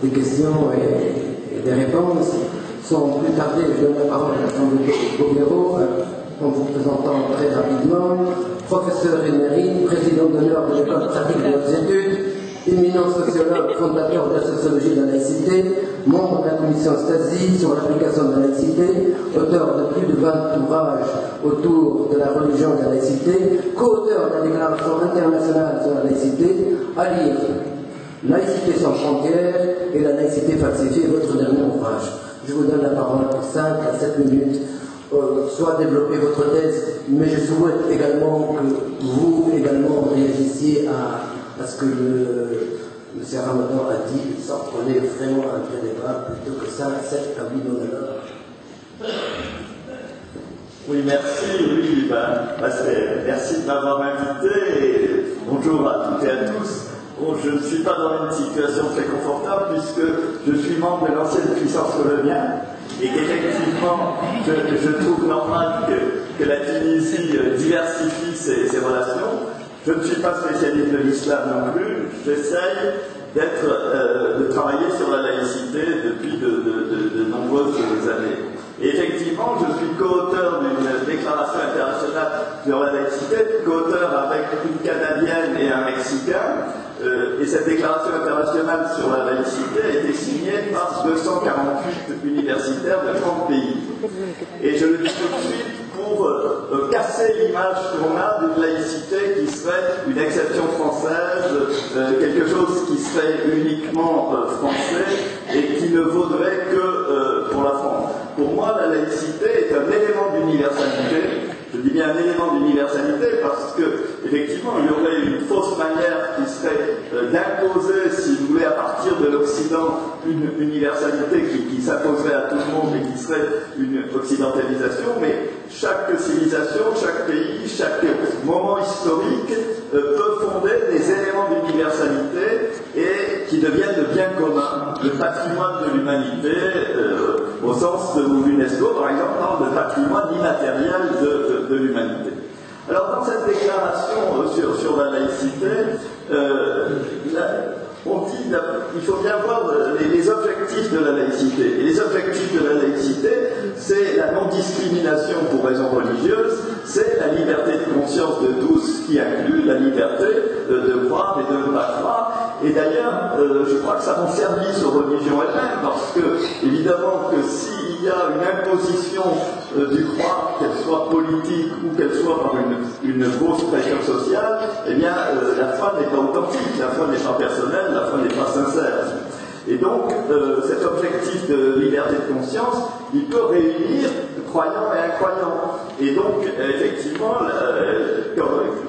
Speaker 3: des questions et des réponses. Sans plus tarder, je donne la parole à Jean-Luc Bobéro, en vous présentant très rapidement, professeur émérite, président d'honneur de l'école pratique de hautes études, éminent sociologue, fondateur de la sociologie de la laïcité, membre de la commission Stasi sur l'application de la laïcité, auteur de plus de 20 ouvrages autour de la religion et de la laïcité, co-auteur de la déclaration internationale sur la laïcité, à lire Laïcité sans frontières et la laïcité falsifiée, votre dernier ouvrage. Je vous donne la parole pour 5 à 7 minutes, soit développer votre thèse, mais je souhaite également que vous également réagissiez à ce que M. Ramadan a dit, sans prenez vraiment un vrai débat plutôt que 5 à 7 à 8 d'honneur.
Speaker 6: Oui, merci. Oui, merci de m'avoir invité et bonjour à toutes et à tous. Bon, je ne suis pas dans une situation très confortable puisque je suis membre de l'ancienne puissance coloniale et qu'effectivement, je trouve normal que la Tunisie diversifie ses relations. Je ne suis pas spécialiste de l'islam non plus. J'essaye de travailler sur la laïcité depuis de nombreuses années. Et effectivement, je suis co-auteur d'une déclaration internationale sur la laïcité, co-auteur avec une Canadienne et un Mexicain. Et cette déclaration internationale sur la laïcité a été signée par 248 universitaires de 30 pays. Et je le dis tout de suite pour casser l'image qu'on a d'une laïcité qui serait une exception française, quelque chose qui serait uniquement français et qui ne vaudrait que pour la France. Pour moi, la laïcité est un élément d'universalité. Je dis bien un élément d'universalité parce que, effectivement, il y aurait une fausse manière qui serait d'imposer, si vous voulez, à partir de l'Occident, une universalité qui s'imposerait à tout le monde et qui serait une occidentalisation, mais chaque civilisation, chaque pays, chaque moment historique peut fonder des éléments d'universalité et qui deviennent le bien commun, le patrimoine de l'humanité, au sens où l'UNESCO, par exemple, parle de patrimoine immatériel de l'humanité. Alors, dans cette déclaration sur la laïcité, on dit qu'il faut bien voir les objectifs de la laïcité. Et les objectifs de la laïcité, c'est la non-discrimination pour raisons religieuses, c'est la liberté de conscience de tous, qui inclut la liberté de croire et de ne pas croire. Et d'ailleurs, je crois que ça rend service aux religions elles-mêmes, parce que, évidemment, que s'il y a une imposition du croire, qu'elle soit politique ou qu'elle soit par une grosse pression sociale, eh bien, la foi n'est pas authentique, la foi n'est pas personnelle, la foi n'est pas sincère. Et donc, cet objectif de liberté de conscience, il peut réunir croyants et incroyants. Et donc, effectivement,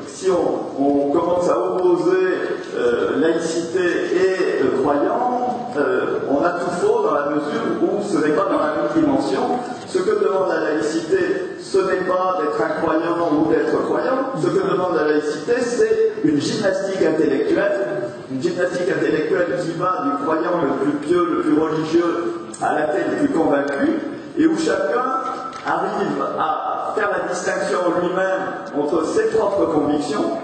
Speaker 6: si on commence à opposer laïcité et croyants, on a tout faux dans la mesure où ce n'est pas dans la même dimension. Ce que demande la laïcité, ce n'est pas d'être un croyant ou d'être croyant. Ce que demande la laïcité, c'est une gymnastique intellectuelle qui va du croyant le plus pieux, le plus religieux, à l'athée le plus convaincu, et où chacun arrive à faire la distinction en lui-même entre ses propres convictions,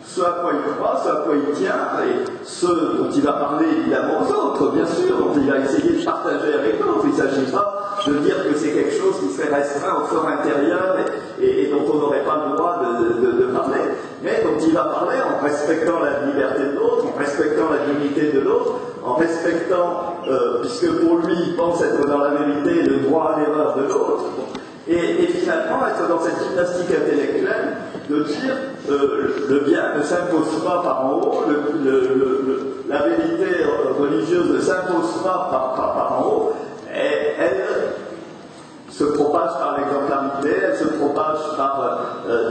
Speaker 6: ce à quoi il croit, ce à quoi il tient, et ce dont il va parler évidemment aux autres, bien sûr, dont il va essayer de partager avec d'autres. Il ne s'agit pas de dire que c'est quelque chose qui serait restreint au fort intérieur et dont on n'aurait pas le droit de parler, mais dont il va parler en respectant la liberté de l'autre, en respectant la dignité de l'autre, en respectant, puisque pour lui, il pense être dans la vérité, le droit à l'erreur de l'autre. Et finalement, être dans cette gymnastique intellectuelle, de dire le bien ne s'impose pas par en haut, la vérité religieuse ne s'impose pas par en haut, et elle se propage par l'exemplarité, elle se propage par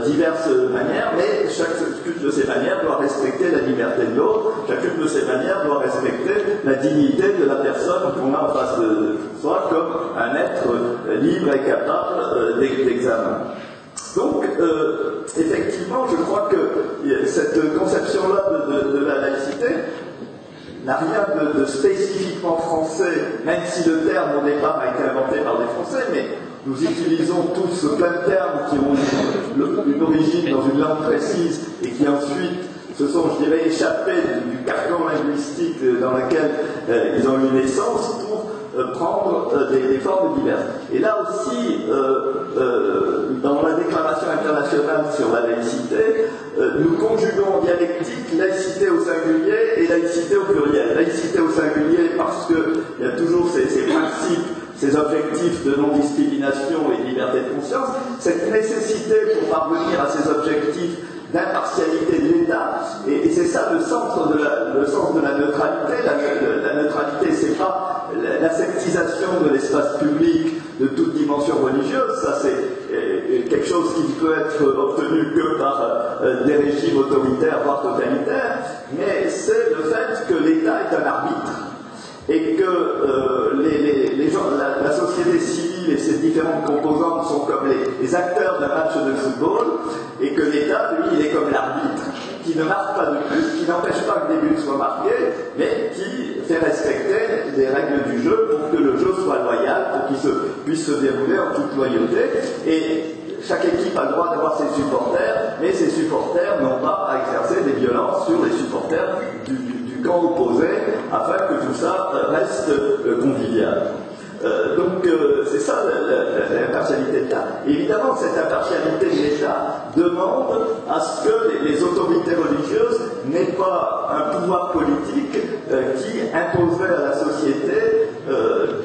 Speaker 6: diverses manières, mais chacune de ces manières doit respecter la liberté de l'autre, chacune de ces manières doit respecter la dignité de la personne qu'on a en face de soi comme un être libre et capable d'examen. Donc, effectivement, je crois que cette conception-là de la laïcité n'a rien de spécifiquement français, même si le terme au départ a été inventé par des Français, mais nous utilisons tous plein de termes qui ont une origine dans une langue précise et qui ensuite se sont, je dirais, échappés du carcan linguistique dans lequel ils ont eu naissance pour prendre des formes diverses. Et là aussi, dans la Déclaration internationale sur la laïcité, nous conjuguons en dialectique laïcité au singulier et laïcité au pluriel. Laïcité au singulier parce qu'il y a toujours ces principes, ces objectifs de non-discrimination et de liberté de conscience, cette nécessité pour parvenir à ces objectifs d'impartialité de l'État, et c'est ça le sens de la neutralité. La neutralité, c'est pas l'aseptisation de l'espace public de toute dimension religieuse, ça c'est quelque chose qui ne peut être obtenu que par des régimes autoritaires, voire totalitaires, mais c'est le fait que l'État est un arbitre, et que les gens, la société civile et ses différentes composantes sont comme les acteurs d'un match de football, et que l'État, lui, il est comme l'arbitre, qui ne marque pas de but, qui n'empêche pas que des buts soient marqués, mais qui fait respecter les règles du jeu pour que le jeu soit loyal, pour qu'il puisse se dérouler en toute loyauté. Et chaque équipe a le droit d'avoir ses supporters, mais ses supporters n'ont pas à exercer des violences sur les supporters du camp opposé, afin que tout ça reste convivial. Donc c'est ça l'impartialité de l'État. Évidemment, cette impartialité de l'État demande à ce que les autorités religieuses n'aient pas un pouvoir politique qui imposerait à la société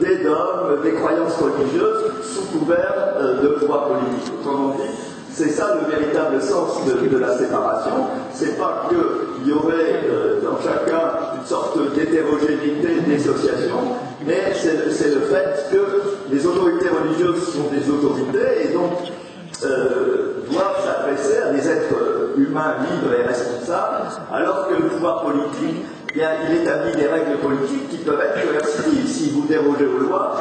Speaker 6: des dogmes, des croyances religieuses sous couvert de pouvoir politique. Autrement dit, c'est ça le véritable sens de la séparation. C'est pas qu'il y aurait dans chacun une sorte d'hétérogénéité, d'association, mais c'est le fait que les autorités religieuses sont des autorités et donc doivent s'adresser à des êtres humains libres et responsables, alors que le pouvoir politique, eh bien, il établit des règles politiques qui peuvent être coercitives. Si vous dérogez aux lois,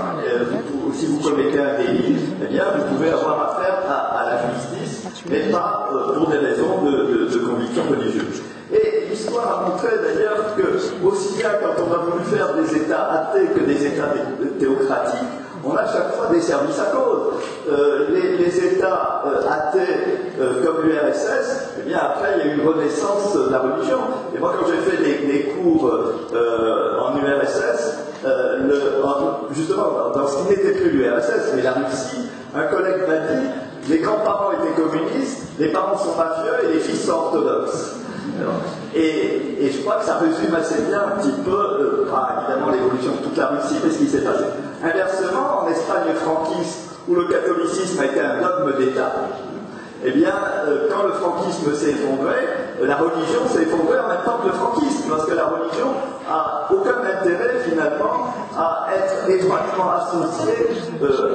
Speaker 6: si vous commettez un délit, eh bien, vous pouvez avoir affaire à la justice, mais pas pour des raisons de conviction religieuse. Et l'histoire a montré d'ailleurs que, aussi bien quand on a voulu faire des États athées que des États théocratiques, on a à chaque fois des services à cause. Les États athées comme l'URSS, eh bien après il y a eu une renaissance de la religion. Et moi quand j'ai fait des cours en URSS, justement dans ce qui n'était plus l'URSS, mais la Russie, un collègue m'a dit les grands-parents étaient communistes, les parents sont mafieux et les fils sont orthodoxes. Et je crois que ça résume assez bien un petit peu, évidemment l'évolution de toute la Russie, mais ce qui s'est passé. Inversement, en Espagne franquiste, où le catholicisme a été un dogme d'État, eh bien, quand le franquisme s'est effondré, la religion s'est effondrée en même temps que le franquisme, parce que la religion a aucun intérêt finalement à être étroitement associée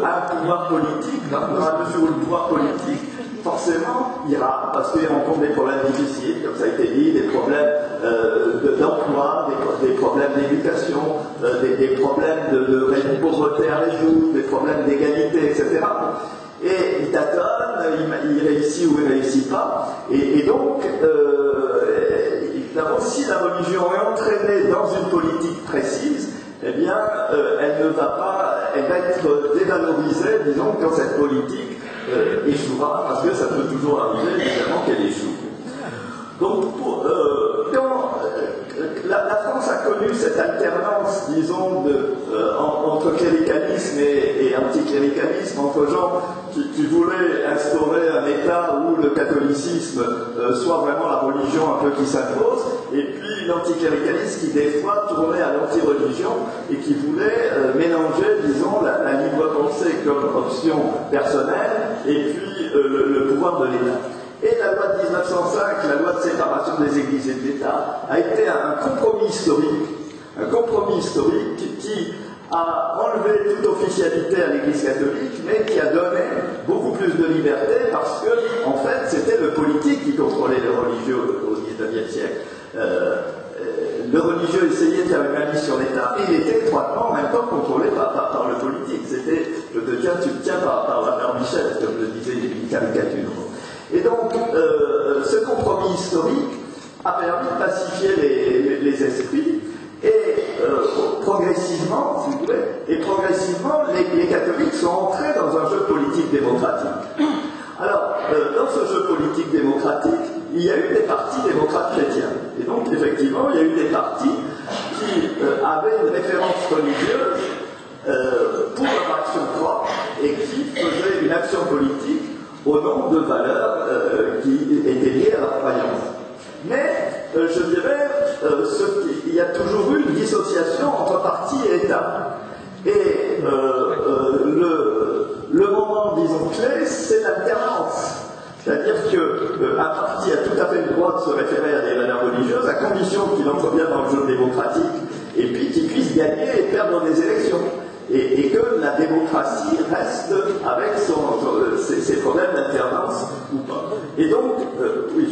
Speaker 6: à un pouvoir politique, dans la mesure où le pouvoir politique forcément ira, parce qu'il rencontre des problèmes difficiles, comme ça a été dit, des problèmes d'emploi, des problèmes d'éducation, des problèmes de pauvreté à résoudre, des problèmes d'égalité, etc. Et il tâtonne, il réussit ou il ne réussit pas. Et donc, là aussi, la religion est entraînée dans une politique précise, eh bien, elle ne va pas, elle va être dévalorisée, disons, quand cette politique échouera, parce que ça peut toujours arriver, évidemment, qu'elle échoue. Donc, quand la France a connu cette alternance, disons, entre cléricalisme et anticléricalisme, entre gens qui voulaient instaurer un État où le catholicisme soit vraiment la religion un peu qui s'impose, et puis l'anticléricalisme qui des fois tournait à l'anti-religion et qui voulait mélanger, disons, la libre pensée comme option personnelle et puis le pouvoir de l'État. Et la loi de 1905, la loi de séparation des églises et de l'État, a été un compromis historique qui a enlevé toute officialité à l'Église catholique, mais qui a donné beaucoup plus de liberté parce que, en fait, c'était le politique qui contrôlait le religieux au XIXe siècle. Le religieux essayait de faire une mainmise sur l'État, et il était étroitement en même temps contrôlé par le politique. C'était je te tiens, tu te tiens par la mère Michel, comme le disait une caricature. Et donc, ce compromis historique a permis de pacifier les esprits et progressivement, si vous voulez, les catholiques sont entrés dans un jeu politique démocratique. Alors, dans ce jeu politique démocratique, il y a eu des partis démocrates chrétiens. Et donc, effectivement, il y a eu des partis qui avaient une référence religieuse pour leur action propre et qui faisaient une action politique au nom de valeurs qui étaient liées à leur croyance. Mais, je dirais, il y a toujours eu une dissociation entre parti et État. Et le moment, disons, clé, c'est l'alternance. C'est-à-dire qu'un parti a tout à fait le droit de se référer à des valeurs religieuses, à condition qu'il entre bien dans le jeu démocratique, et puis qu'il puisse gagner et perdre des élections. Et que la démocratie reste avec ses problèmes d'alternance ou pas. Et donc, oui,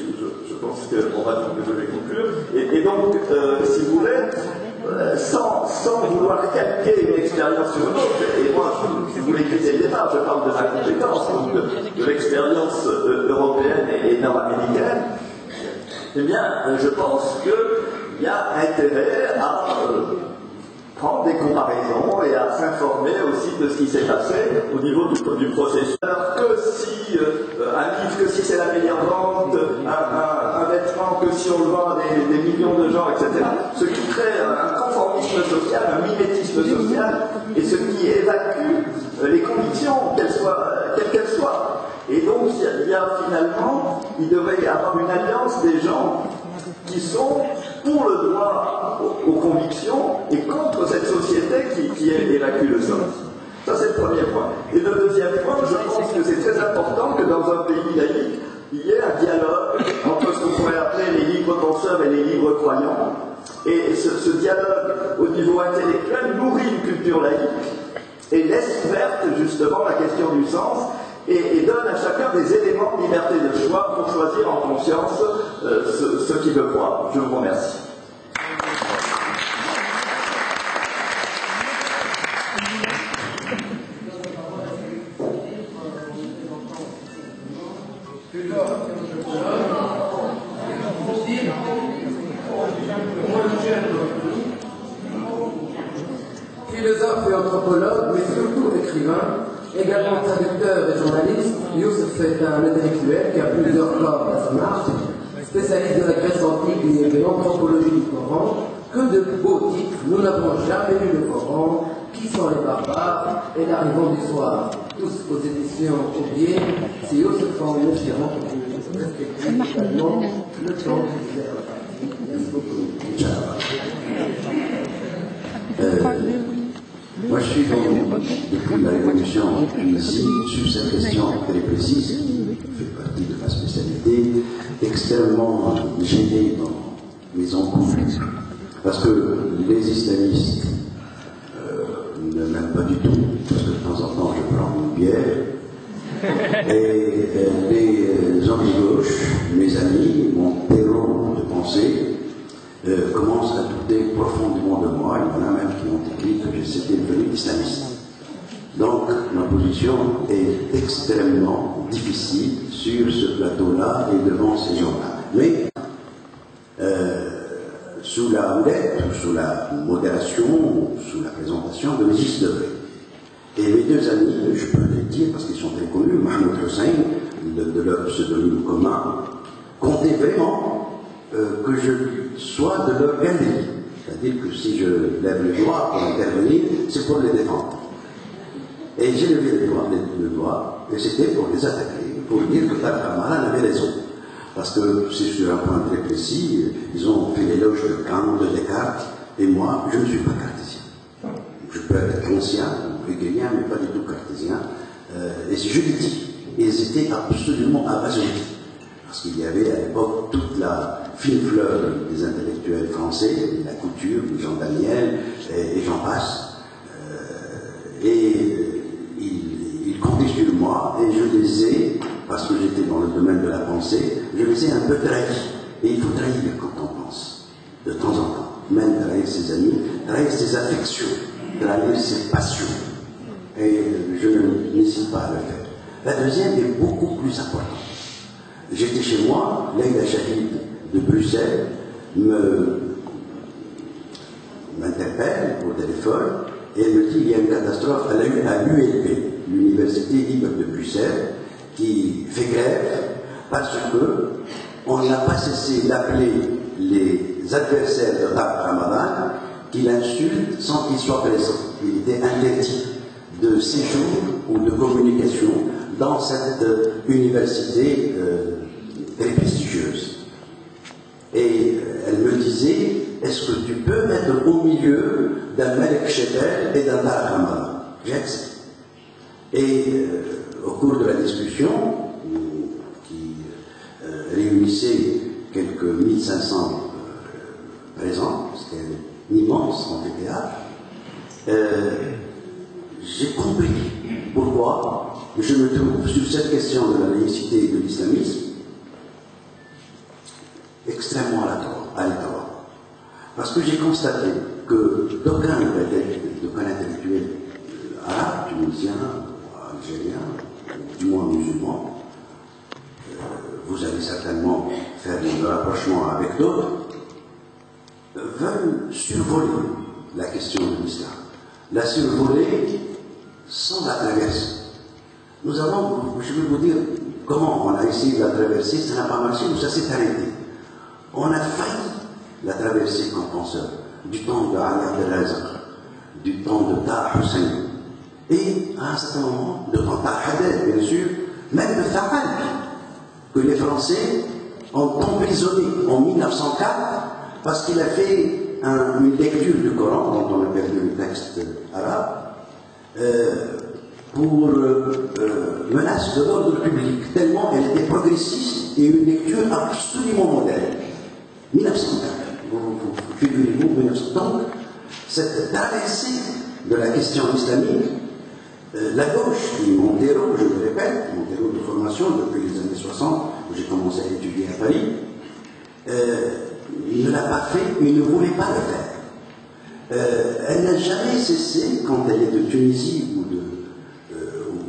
Speaker 6: je pense qu'on va devoir conclure. Et donc, si vous voulez, sans vouloir calquer une expérience sur une autre, et moi, je vous l'ai dit dès le départ, je parle de ma compétence, donc de l'expérience européenne et nord-américaine, eh bien, je pense qu'il y a intérêt à prendre des comparaisons et à s'informer aussi de ce qui s'est passé au niveau du processus. Alors que si un livre, que si c'est la meilleure vente, un vêtement, que si on le vend à des millions de gens, etc. Ce qui crée un conformisme social, un mimétisme social, et ce qui évacue les convictions, quelles qu'elles soient. Et donc il devrait y avoir une alliance des gens qui sont pour le droit aux convictions et contre cette société qui évacue le sens. Ça, c'est le premier point. Et le deuxième point, je pense que c'est très important que dans un pays laïque, il y ait un dialogue entre ce qu'on pourrait appeler les libres penseurs et les libres croyants. Et ce dialogue au niveau intellectuel nourrit une culture laïque et laisse ouverte justement la question du sens et donne à chacun des éléments de liberté de choix pour choisir en conscience ce qu'il veut croire. Je vous remercie.
Speaker 3: Philosophe et anthropologue, mais surtout écrivain, également traducteur et journaliste, Youssef est un intellectuel qui a plusieurs corps à sa marche, spécialiste de la Grèce antique et de l'anthropologie du Coran. Que de beaux titres, nous n'avons jamais lu le Coran, qui sont les barbares et l'arrivant du soir. Tous aux éditions Aubier, c'est Youssef en échéant pour respecter également le temps du verbe. Merci beaucoup.
Speaker 7: Moi, je suis depuis la Révolution en Tunisie sur cette question très précise, qui fait partie de ma spécialité, extrêmement gêné dans mes encours. Parce que les islamistes ne m'aiment pas du tout, parce que de temps en temps je prends une bière. Et les gens de gauche, mes amis, mon terreau de pensée, commencent à douter profondément de moi. Il y en a même qui m'ont écrit que j'étais devenu islamiste. Donc, ma position est extrêmement difficile sur ce plateau-là et devant ces gens-là. Mais, sous la houlette, ou sous la modération, ou sous la présentation de Régis Debray. Et mes deux amis, je peux les dire parce qu'ils sont très connus, Mahmoud Hussein, de leur pseudonyme commun, comptaient vraiment que je sois de leur galerie. C'est-à-dire que si je lève le doigt pour intervenir, c'est pour les défendre. Et j'ai levé le doigt, et c'était pour les attaquer, pour dire que Tarek Amara avait raison. Parce que c'est sur un point très précis, ils ont fait l'éloge de Kant, de Descartes, et moi, je ne suis pas cartésien. Je peux être kantien ou hegelien, mais pas du tout cartésien. Et je l'ai dit, ils étaient absolument abasourdis. Parce qu'il y avait à l'époque toute la fine fleur des intellectuels français, la Couture, Jean Daniel, et j'en passe. Ils comptaient sur moi, et je les ai, parce que j'étais dans le domaine de la pensée, je les ai un peu trahis. Et il faut trahir quand on pense, de temps en temps. Même trahir ses amis, trahir ses affections, trahir ses passions. Et je n'hésite pas à le faire. La deuxième est beaucoup plus importante. J'étais chez moi, Leïla Shahid de Bruxelles m'interpelle au téléphone et elle me dit il y a une catastrophe à l'ULB, l'Université libre de Bruxelles, qui fait grève parce que on n'a pas cessé d'appeler les adversaires de Tarek Ramadan qui l'insultent sans qu'il soit présent. Il était interdit de séjour ou de communication dans cette université très prestigieuse. Et elle me disait, est-ce que tu peux mettre au milieu d'un Malek Chebel et d'un Tarek Ramadan? J'accepte. Et au cours de la discussion, qui réunissait quelques 1500 présents, c'était un immense amphithéâtre, j'ai compris pourquoi je me trouve sur cette question de la laïcité et de l'islamisme extrêmement à l'étroit. Parce que j'ai constaté que d'aucuns intellectuels arabes, tunisiens, algériens, du moins musulmans, vous allez certainement faire un rapprochement avec d'autres, veulent survoler la question de l'islam. La survoler sans la traverser. Nous avons, je vais vous dire comment on a essayé de la traverser, ça n'a pas marché ou ça s'est arrêté. On a failli la traverser comme penseur, du temps de Ali Abdelazar, du temps de Taha Hussein, et à un certain moment, de Taha Hadel, bien sûr, même de Fahal, que les Français ont emprisonné en 1904 parce qu'il a fait une lecture du Coran, dont on a perdu le texte arabe, pour menace de l'ordre public, tellement elle était progressiste et une lecture absolument moderne. 1904, vous figurez-vous, 1900. Donc, cette traversée de la question islamique, la gauche, Montero, je le répète, Montero de formation depuis les années 60, où j'ai commencé à étudier à Paris, ne l'a pas fait, il ne voulait pas le faire. Elle n'a jamais cessé, quand elle est de Tunisie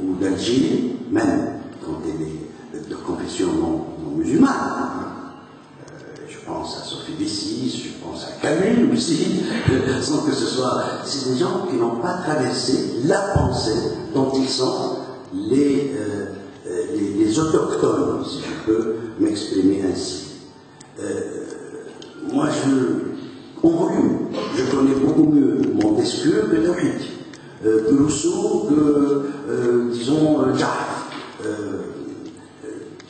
Speaker 7: ou d'Algérie, même quand elle est de confession non musulmane, je pense à Sophie Bessis, je pense à Camus aussi, sans que ce soit... C'est des gens qui n'ont pas traversé la pensée dont ils sont les autochtones, si je peux m'exprimer ainsi. Moi, en volume, je connais beaucoup mieux Montesquieu que Tawhid, que Rousseau, que, disons, Jacques,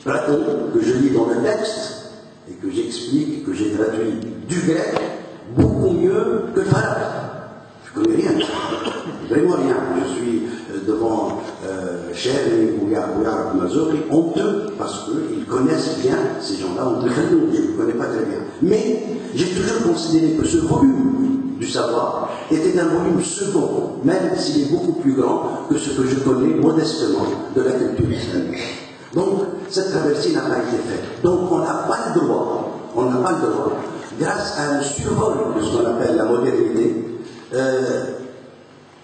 Speaker 7: Platon, que je lis dans le texte, et que j'explique, que j'ai traduit du grec, beaucoup mieux que Farabi. Je ne connais rien, vraiment rien. Je suis devant Cherny ou Yarab Mazori honteux parce qu'ils connaissent bien ces gens-là, je ne les connais pas très bien. Mais j'ai toujours considéré que ce volume du savoir était un volume second, même s'il est beaucoup plus grand que ce que je connais modestement de la culture islamique. Donc, cette traversée n'a pas été faite. Donc, on n'a pas le droit, grâce à un survol de ce qu'on appelle la modernité,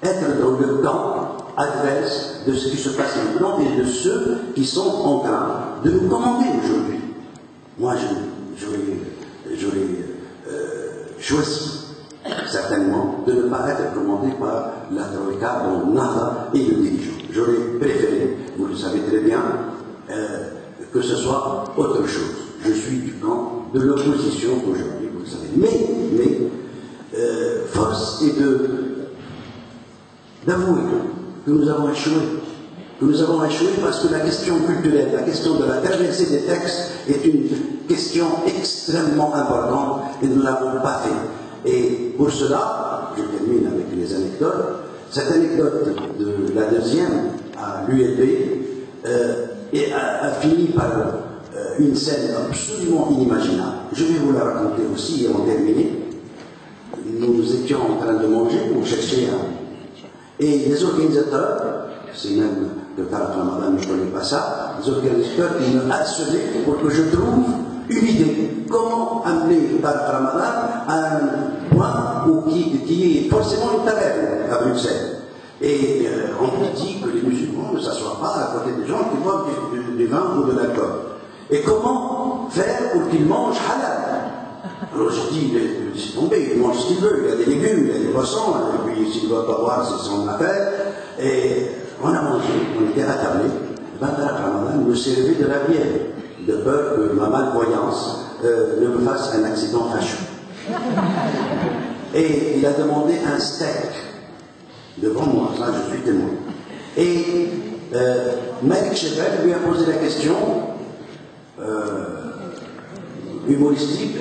Speaker 7: être dans le temps adverse de ce qui se passe maintenant et de ceux qui sont en train de nous commander aujourd'hui. Moi, j'aurais choisi certainement de ne pas être commandé par la Troïka, dont Nara et le dirigeant. J'aurais préféré, vous le savez très bien, que ce soit autre chose. Je suis du camp de l'opposition aujourd'hui, vous le savez. Mais force est d'avouer que nous avons échoué. Que nous avons échoué parce que la question culturelle, la question de la traversée des textes est une question extrêmement importante et nous ne l'avons pas fait. Et pour cela, je termine avec les anecdotes. Cette anecdote de la deuxième à l'ULB a fini par une scène absolument inimaginable. Je vais vous la raconter aussi et en terminer. Nous étions en train de manger, on cherchait et les organisateurs, c'est même le Tarak Ramadan ne connaît pas ça, les organisateurs ils me harcelaient pour que je trouve une idée. Comment amener le Tarak Ramadan à un point qui est forcément une taverne à Bruxelles. Et on me dit que les musulmans ne s'assoient pas à côté des gens qui boivent du vin ou de l'alcool. Et comment faire pour qu'ils mangent halal? Alors je dis, laissez tomber, il mange ce qu'il veut, il y a des légumes, il y a des poissons, et puis s'il ne doit pas boire, c'est son affaire. Et on a mangé, on était attablés. Tarak Ramadan me servait de la bière, de peur que ma malvoyance ne me fasse un accident fâcheux. Et il a demandé un steak devant moi, ça je suis témoin. Et Malik Chevel lui a posé la question humoristique,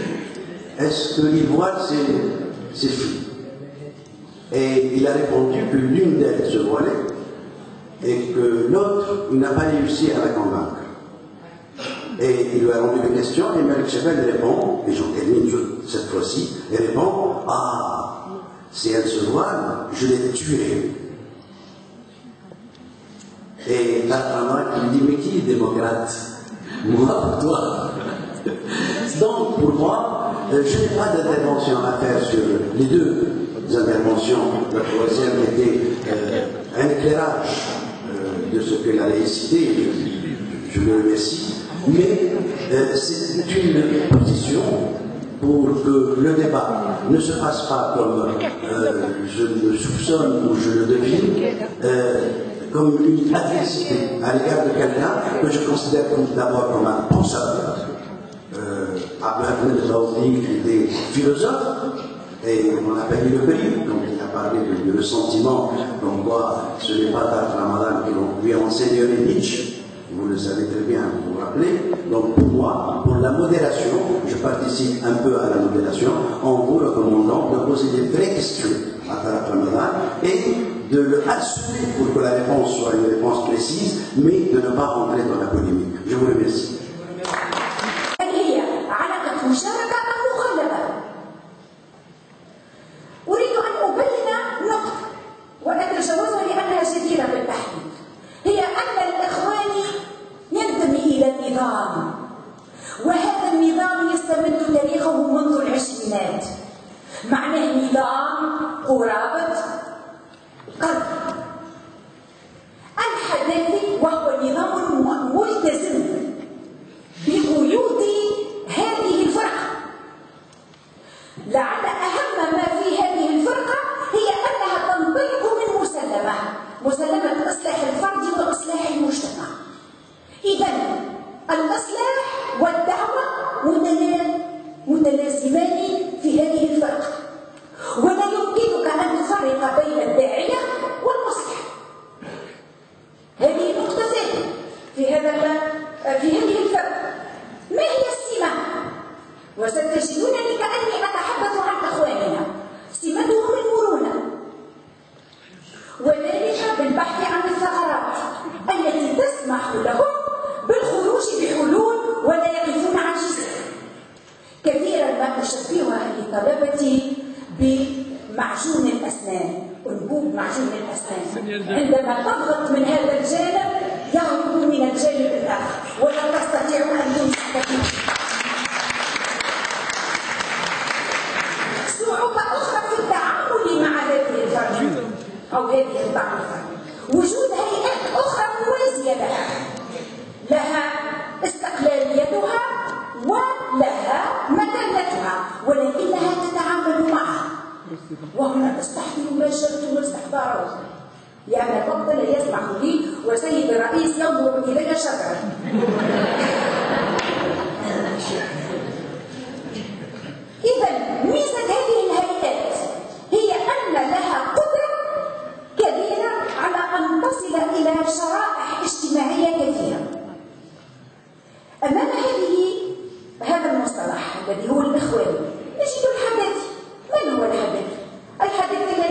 Speaker 7: est-ce que l'ivoire c'est filles? Et il a répondu que l'une d'elles se voilait et que l'autre n'a pas réussi à la convaincre. Et il lui a rendu la question et Malik Chevel répond, et j'en termine cette fois-ci, il répond, ah, si elle se voile, je les tuerai. Et Tarak il dit, mais qui est démocrate? Moi ou toi? Donc, pour moi, je n'ai pas d'intervention à faire sur les deux interventions. La troisième était un éclairage de ce qu'elle a récité, je le remercie, mais c'est une position pour que le débat ne se passe pas comme je le soupçonne ou je le devine, comme une adversité à l'égard de quelqu'un que je considère d'abord comme un penseur. Ahmed Raoudi, qui était philosophe, et on a payé le prix, donc il a parlé de ressentiment, comme quoi ce n'est pas Tarak Ramadan qui lui a enseigné Nietzsche, vous le savez très bien, vous vous rappelez. Donc pour moi, pour la modération, je participe un peu à la modération en vous recommandant de poser des vraies questions à Tarak Ramadan et de le assumer pour que la réponse soit une réponse précise, mais de ne pas rentrer dans la polémique. Je vous remercie.
Speaker 8: مشاركة أو مخالفة. أريد أن أبين نقطة وأتجاوزها لأنها جديرة بالتحديد، هي أن الإخوان ينتمي إلى النظام، وهذا النظام يستمد تاريخه منذ العشرينات. معناه نظام قرابة قرن الحداثي، وهو نظام ملتزم بقيود هذه الفرقة. لعل أهم ما في هذه الفرقة هي أنها تنطلق من مسلمة إصلاح الفرد وإصلاح المجتمع. إذن الإصلاح والدعوة متلازمان في هذه الفرقة، ولا يمكنك أن تفرق بين الداعية والمصلح. هذه نقطة ثانية في هذه الفرقة. ما هي السمة؟ وستجدونني كأني أتحدث عن أخواننا. سمتهم المرونة، وذلك بالبحث عن الثغرات التي تسمح لهم بالخروج بحلول ولا يقفون عاجزين. كثيرا ما أشبهها لطلبتي بمعجون الأسنان، أنبوب معجون الأسنان، عندما تضغط من هذا الجانب يهرب من الجانب الآخر ولا تستطيع أن تمسك فيه. صعوبة أخرى في التعامل مع هذه الفرد أو هذه الطائفة، وجود هيئات أخرى موازية لها استقلاليتها ولها مكانتها، ولكنها تتعامل معها. وهنا أستحضر ما شئتم واستحضاره، لأن الوقت لا يسمح لي وسيد الرئيس ينظر إلي شكرا. إذا ميزة هذه الهيئات هي أن لها قدرة كبيرة على أن تصل إلى شرائح اجتماعية كثيرة. أمام هذا المصطلح الذي هو الإخوان نجد الحداثي. من هو الحداثي؟ الحداثي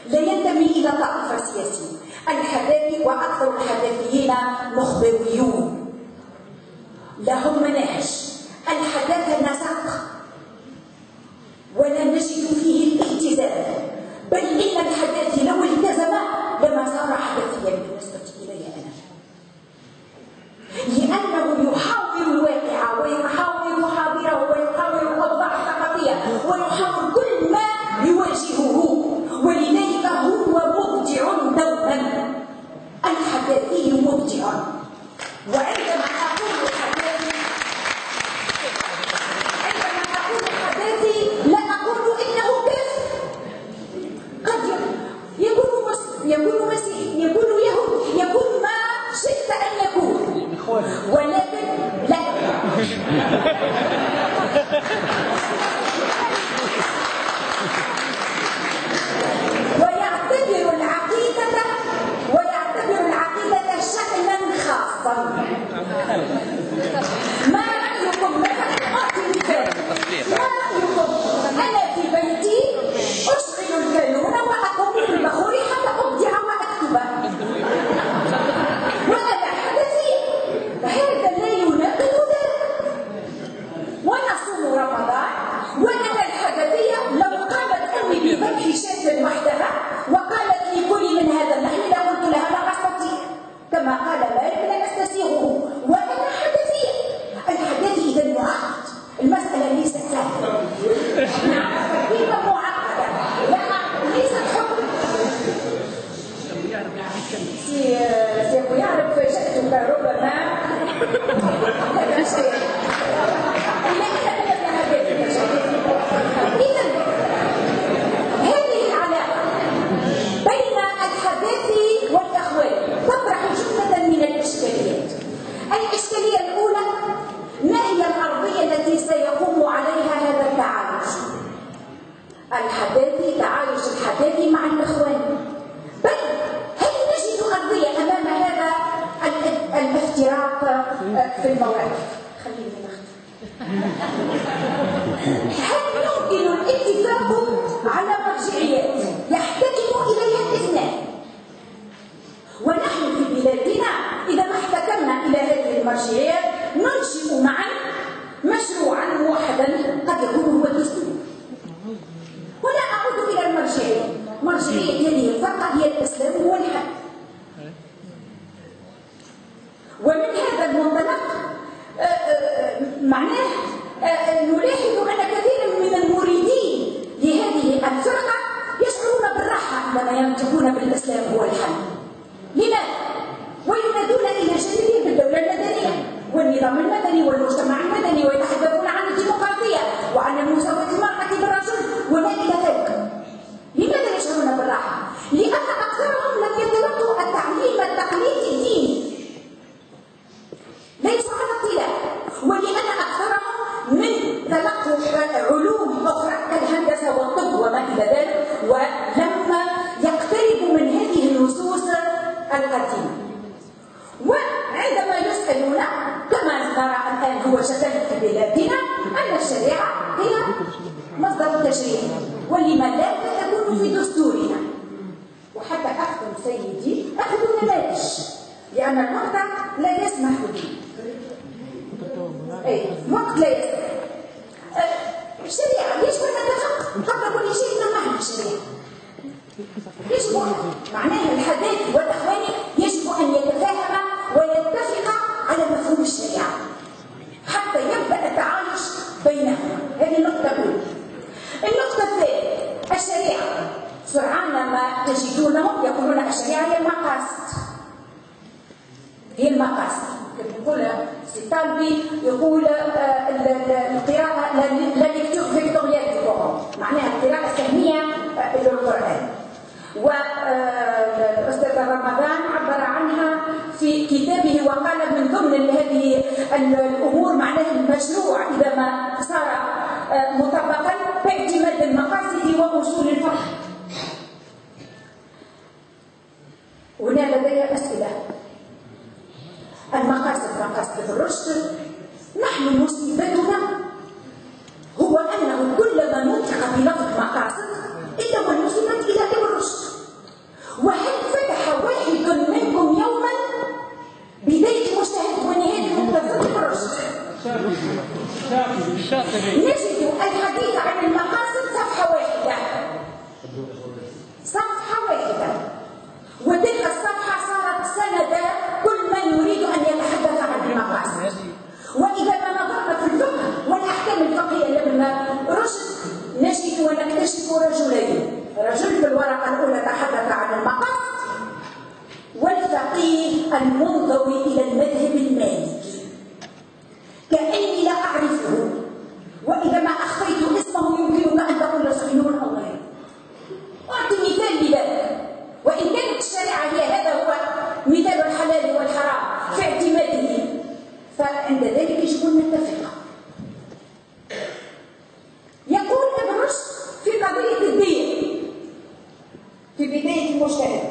Speaker 8: لا ينتمي إلى طائفة سياسية. الحداثي وأكثر الحداثيين مخبويون، لهم مناهج. الحداثة نسق ولا نجد فيه الالتزام، بل إن الحداثي لو التزم لما صار حداثيا بالنسبة إلي أنا، لأنه يحاور الواقع ويحاور حاضره ويحاور الأوضاع الثقافية ويحاور كل ما يواجهه، ولذلك هو مبدع دوما. الحداثي مبدع. وعندما أقول الحداثي لا أقول إنه كافر، قد يكون مسيحي، يكون يهودي، يكون ما شئت أن يكون، ولكن لا. ويعتبر العقيدة شأنا خاصا. ما رأيكم مثلا؟ أعطي مثال. ما رأيكم أنا في بيتي أشغل الكانون وأقوم بالبخور حتى أبدع وأكتب، وأنا حدثي، هذا لا يناقض ذلك. ونصوم رمضان، وأنا الحدثية لو قامت أمي بذبح شاة وحدها وقالت لي كلي من هذا اللحم لقلت لها لا أستطيع، كما قال مالك لا أستسيغه، وأنا حدثية. الحدثي إذا معقد، المسألة ليست سهلة. نعم حقيقة معقدة، ليست حكم. سيعرف فاجأتك ربما هذا شيء. إذا هذه العلاقة بين الحداثي والإخوان تطرح جملة من الإشكاليات. الإشكالية الأولى: ما هي الأرضية التي سيقوم عليها هذا التعايش؟ تعايش الحداثي مع الإخوان، بل هل نجد أرضية أمام هذا الافتراق في المواقف؟ خليني نختم. هل يمكن الاتفاق على مرجعيات يحتكم إليها الاثنان؟ ونحن في بلادنا إذا ما احتكمنا إلى هذه المرجعيات ننشئ معا مشروعا موحدا قد يكون هو الدستور. هنا أعود إلى المرجعية. مرجعية هذه فقط هي الإسلام هو الحل. ومن هذا المنطلق معناه نلاحظ أن كثيرا من المريدين لهذه الفرقة يشعرون بالراحة عندما ينطقون بالإسلام هو الحل. لماذا؟ وينادون إلى جانبهم بالدولة المدنية والنظام المدني والمجتمع المدني، ويتحدثون عن الديمقراطية وعن المساواة المرأة بالرجل وما إلى ذلك. لماذا يشعرون بالراحة؟ لأن أكثرهم لم يتلقوا التعليم التقليدي الديني، ليسوا على اطلاع، ولأن أكثرهم من تلقوا علوم أخرى كالهندسة والطب وما إلى ذلك، ولما يقتربوا من هذه النصوص القديمة. وعندما يسألون كما نرى الآن هو شكل في بلادنا أن الشريعة هي مصدر التشريع، ولما لا تكون في دستورنا. وحتى أختم سيدي أخذ نماذج لأن الوقت لا يسمح به. الوقت لا يسمح. الشريعة يجب أن نتفق قبل كل شيء ما معنى الشريعة. يجب معناها الحداثي والإخواني يجب أن يتفاهما ويتفقا على مفهوم الشريعة حتى يبدأ التعايش بينهما. هذه النقطة الأولى. النقطة الثانية: الشريعة سرعان ما تجدونهم يقولون يقولون الشريعة هي المقاصد. هي المقاصد. يقول سي طالبي يقول القراءة لا ليكتور فيكتوريال دو قرآن، معناها القراءة السهمية للقرآن. والأستاذ رمضان عبر عنها في كتابه وقال من ضمن هذه الأمور معناها المشروع إذا ما صار مطبقا باعتماد المقاصد وأصول الفقه. هنا لدي أسئلة. المقاصد مقاصد الرشد، نحن مصيبتنا هو أنه كلما نطق بلفظ مقاصد إلا والمصيبة إلى الرشد. وهل فتح واحد منكم يوما بداية مجتهد ونهاية مقتصد الرشد؟ نجد الحديث عن المقاصد صفحة واحدة، صفحة واحدة، وتلك الصفحة صارت سند كل من يريد أن يتحدث عن المقاصد. وإذا ما نظرنا في الفقه والأحكام الفقهية لابن رشد نجد ونكتشف رجلين، رجل في الورقة الأولى تحدث عن المقاصد، والفقيه المنضوي إلى المذهب المالكي كأني لا أعرفه، وإذا ما أخفيت اسمه يمكنك أن تقول صحيح أو غير. أعطي مثال لذلك، وإن كانت الشريعة هي هذا هو مثال الحلال والحرام في اعتماده، فعند ذلك يجب أن نتفق. يقول ابن رشد في قضية الدين في بداية المجتهد،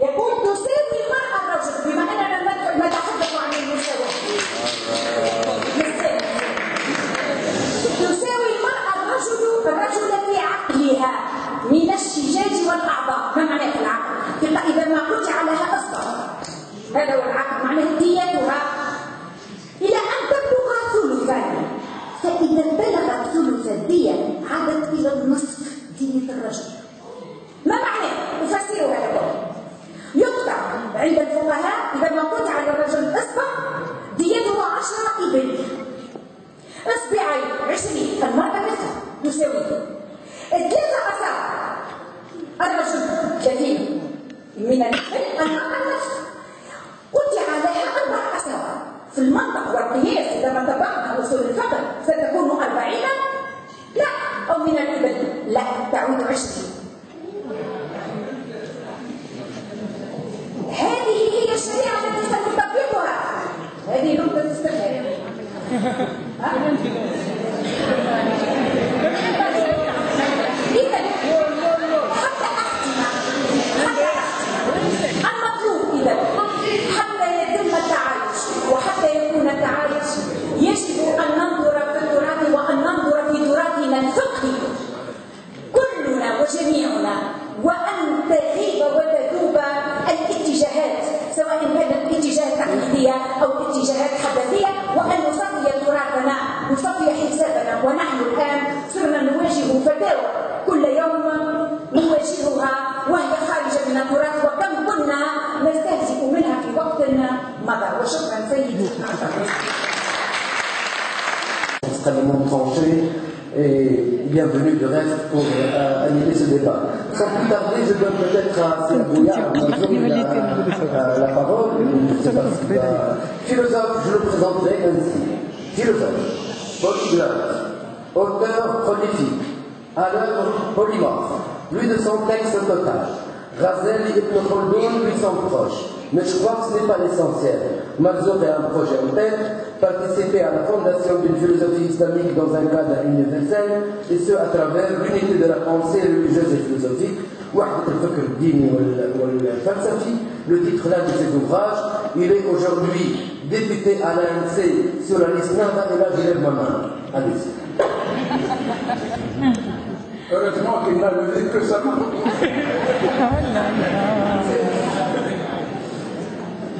Speaker 8: يقول تساوي المرأة الرجل، بما أننا نتحدث عن المساواة، تساوي المرأة الرجل في عقلها من الشجاج والأعضاء. ما معناه العقل؟ إذا ما قطع لها أصلا، هذا هو العقل، معناه ديتها إلى أن تبلغ ثلثا، فإذا بلغت ثلث الدية عادت إلى النصف دية الرجل. ما معناه؟ أفسرها لكم. يقطع عند الفقهاء إذا ما قطع للرجل إصبع ديته 10 إبل، إصبعين 20، المرأة نفسها تساوي 3 أصابع، الرجل 30 من الإبل، المرأة نفسها قطع لها 4 أصابع. في المنطق والقياس إذا ما طبقنا أصول الفقه ستكون 40 لا، أو من الإبل لا، تعود 20. هذه هي الشريعة التي سنطبقها. هذه نقطة استفهام. حتى المطلوب إذا حتى يتم التعايش وحتى يكون التعايش يجب أن ننظر في التراث وأن ننظر في تراثنا الفقهي كلنا وجميعنا، وأن تغيب وتذوب الاتجاهات سواء كانت اتجاهات تقليدية أو اتجاهات حداثية، وأن نصفي تراثنا، نصفي حسابنا. ونحن الآن صرنا نواجه فتاوى كل يوم نواجهها وهي خارجة من التراث، وكم كنا نستهزئ منها في وقت مضى. وشكرا سيدي.
Speaker 5: Extrêmement tranché et bienvenue de reste pour animer ce débat. Sans plus tarder, je donne peut-être à Sir Bouillard la parole. Philosophe, je le présenterai ainsi. Philosophe, polyglotte, auteur prolifique, à l'œuvre polymorphe, plus de 100 textes au total. Razel et Ibn Khaldoun lui sont proches, mais je crois que ce n'est pas l'essentiel. Marzouk a un projet en tête, participer à la fondation d'une philosophie islamique dans un cadre universel, et ce à travers l'unité de la pensée religieuse et philosophique, Wahdat al-Fikr al-Dini wal-Falsafi, le titre l'un de ses ouvrages. Il est aujourd'hui député à l'ANC sur la liste Nada, et là je lève ma main. Allez-y.
Speaker 9: Heureusement qu'il n'a levé que sa main.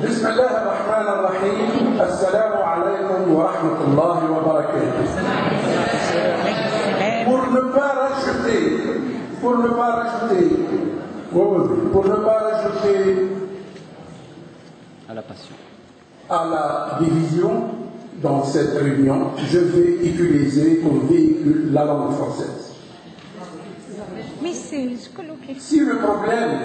Speaker 9: بسم الله الرحمن الرحيم. السلام عليكم ورحمة الله وبركاته. Pour ne pas rajouter à la passion, à la division dans cette réunion, je vais utiliser comme véhicule la langue française. Si le problème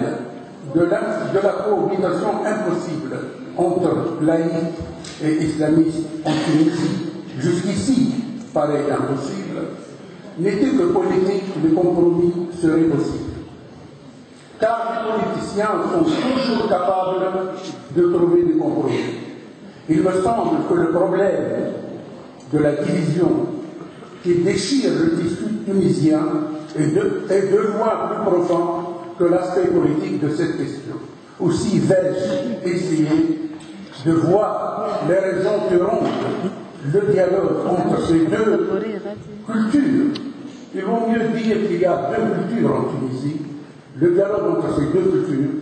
Speaker 9: de la cohabitation impossible entre laïcs et islamistes en Tunisie, jusqu'ici, paraît impossible, n'était que politique, le compromis serait possible. Car les politiciens sont toujours capables de trouver des compromis. Il me semble que le problème de la division qui déchire le tissu tunisien est deux fois plus profond que l'aspect politique de cette question. Aussi vais-je essayer de voir les raisons qui rompent le dialogue entre ces deux cultures. Il vaut mieux dire qu'il y a deux cultures en Tunisie. Le dialogue entre ces deux cultures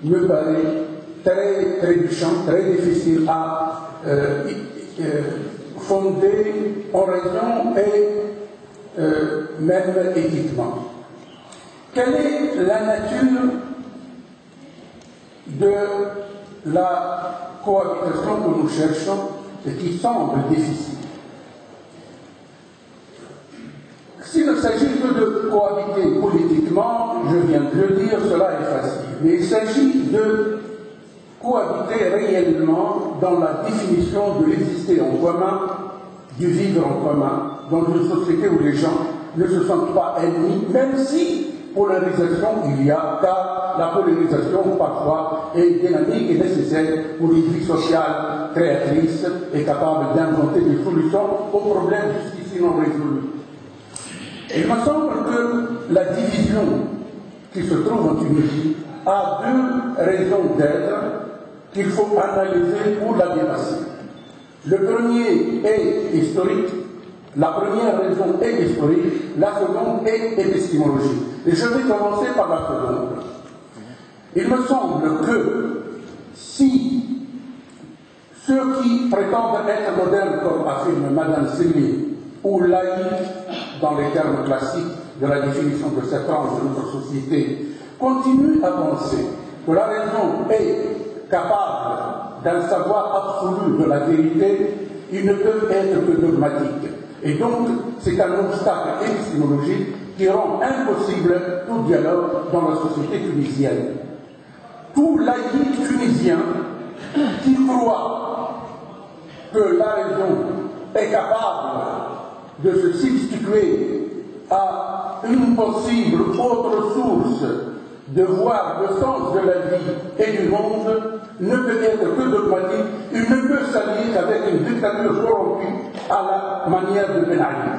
Speaker 9: me paraît très trébuchant, très difficile à fonder en raison et même éthiquement. Quelle est la nature de la cohabitation que nous cherchons et qui semble difficile? S'il ne s'agit que de cohabiter politiquement, je viens de le dire, cela est facile. Mais il s'agit de cohabiter réellement dans la définition de l'exister en commun, du vivre en commun, dans une société où les gens ne se sentent pas ennemis, même si polarisation il y a, car la polarisation parfois est dynamique et nécessaire pour une vie sociale créatrice et capable d'inventer des solutions aux problèmes jusqu'ici non résolus. Il me semble que la division qui se trouve en Tunisie a deux raisons d'être qu'il faut analyser pour la dépasser. Le premier est historique, la première raison est historique, la seconde est épistémologique. Et je vais commencer par la seconde. Il me semble que si ceux qui prétendent être modernes, comme affirme Madame Sémé, ou laïcs, dans les termes classiques de la définition de cette tranche de notre société, continuent à penser que la raison est capable d'un savoir absolu de la vérité, ils ne peuvent être que dogmatiques. Et donc, c'est un obstacle épistémologique qui rend impossible tout dialogue dans la société tunisienne. Tout laïc tunisien qui croit que la raison est capable de se substituer à une possible autre source de voir le sens de la vie et du monde ne peut être que dogmatique, il ne peut s'allier qu'avec une dictature corrompue à la manière de Ben Ali.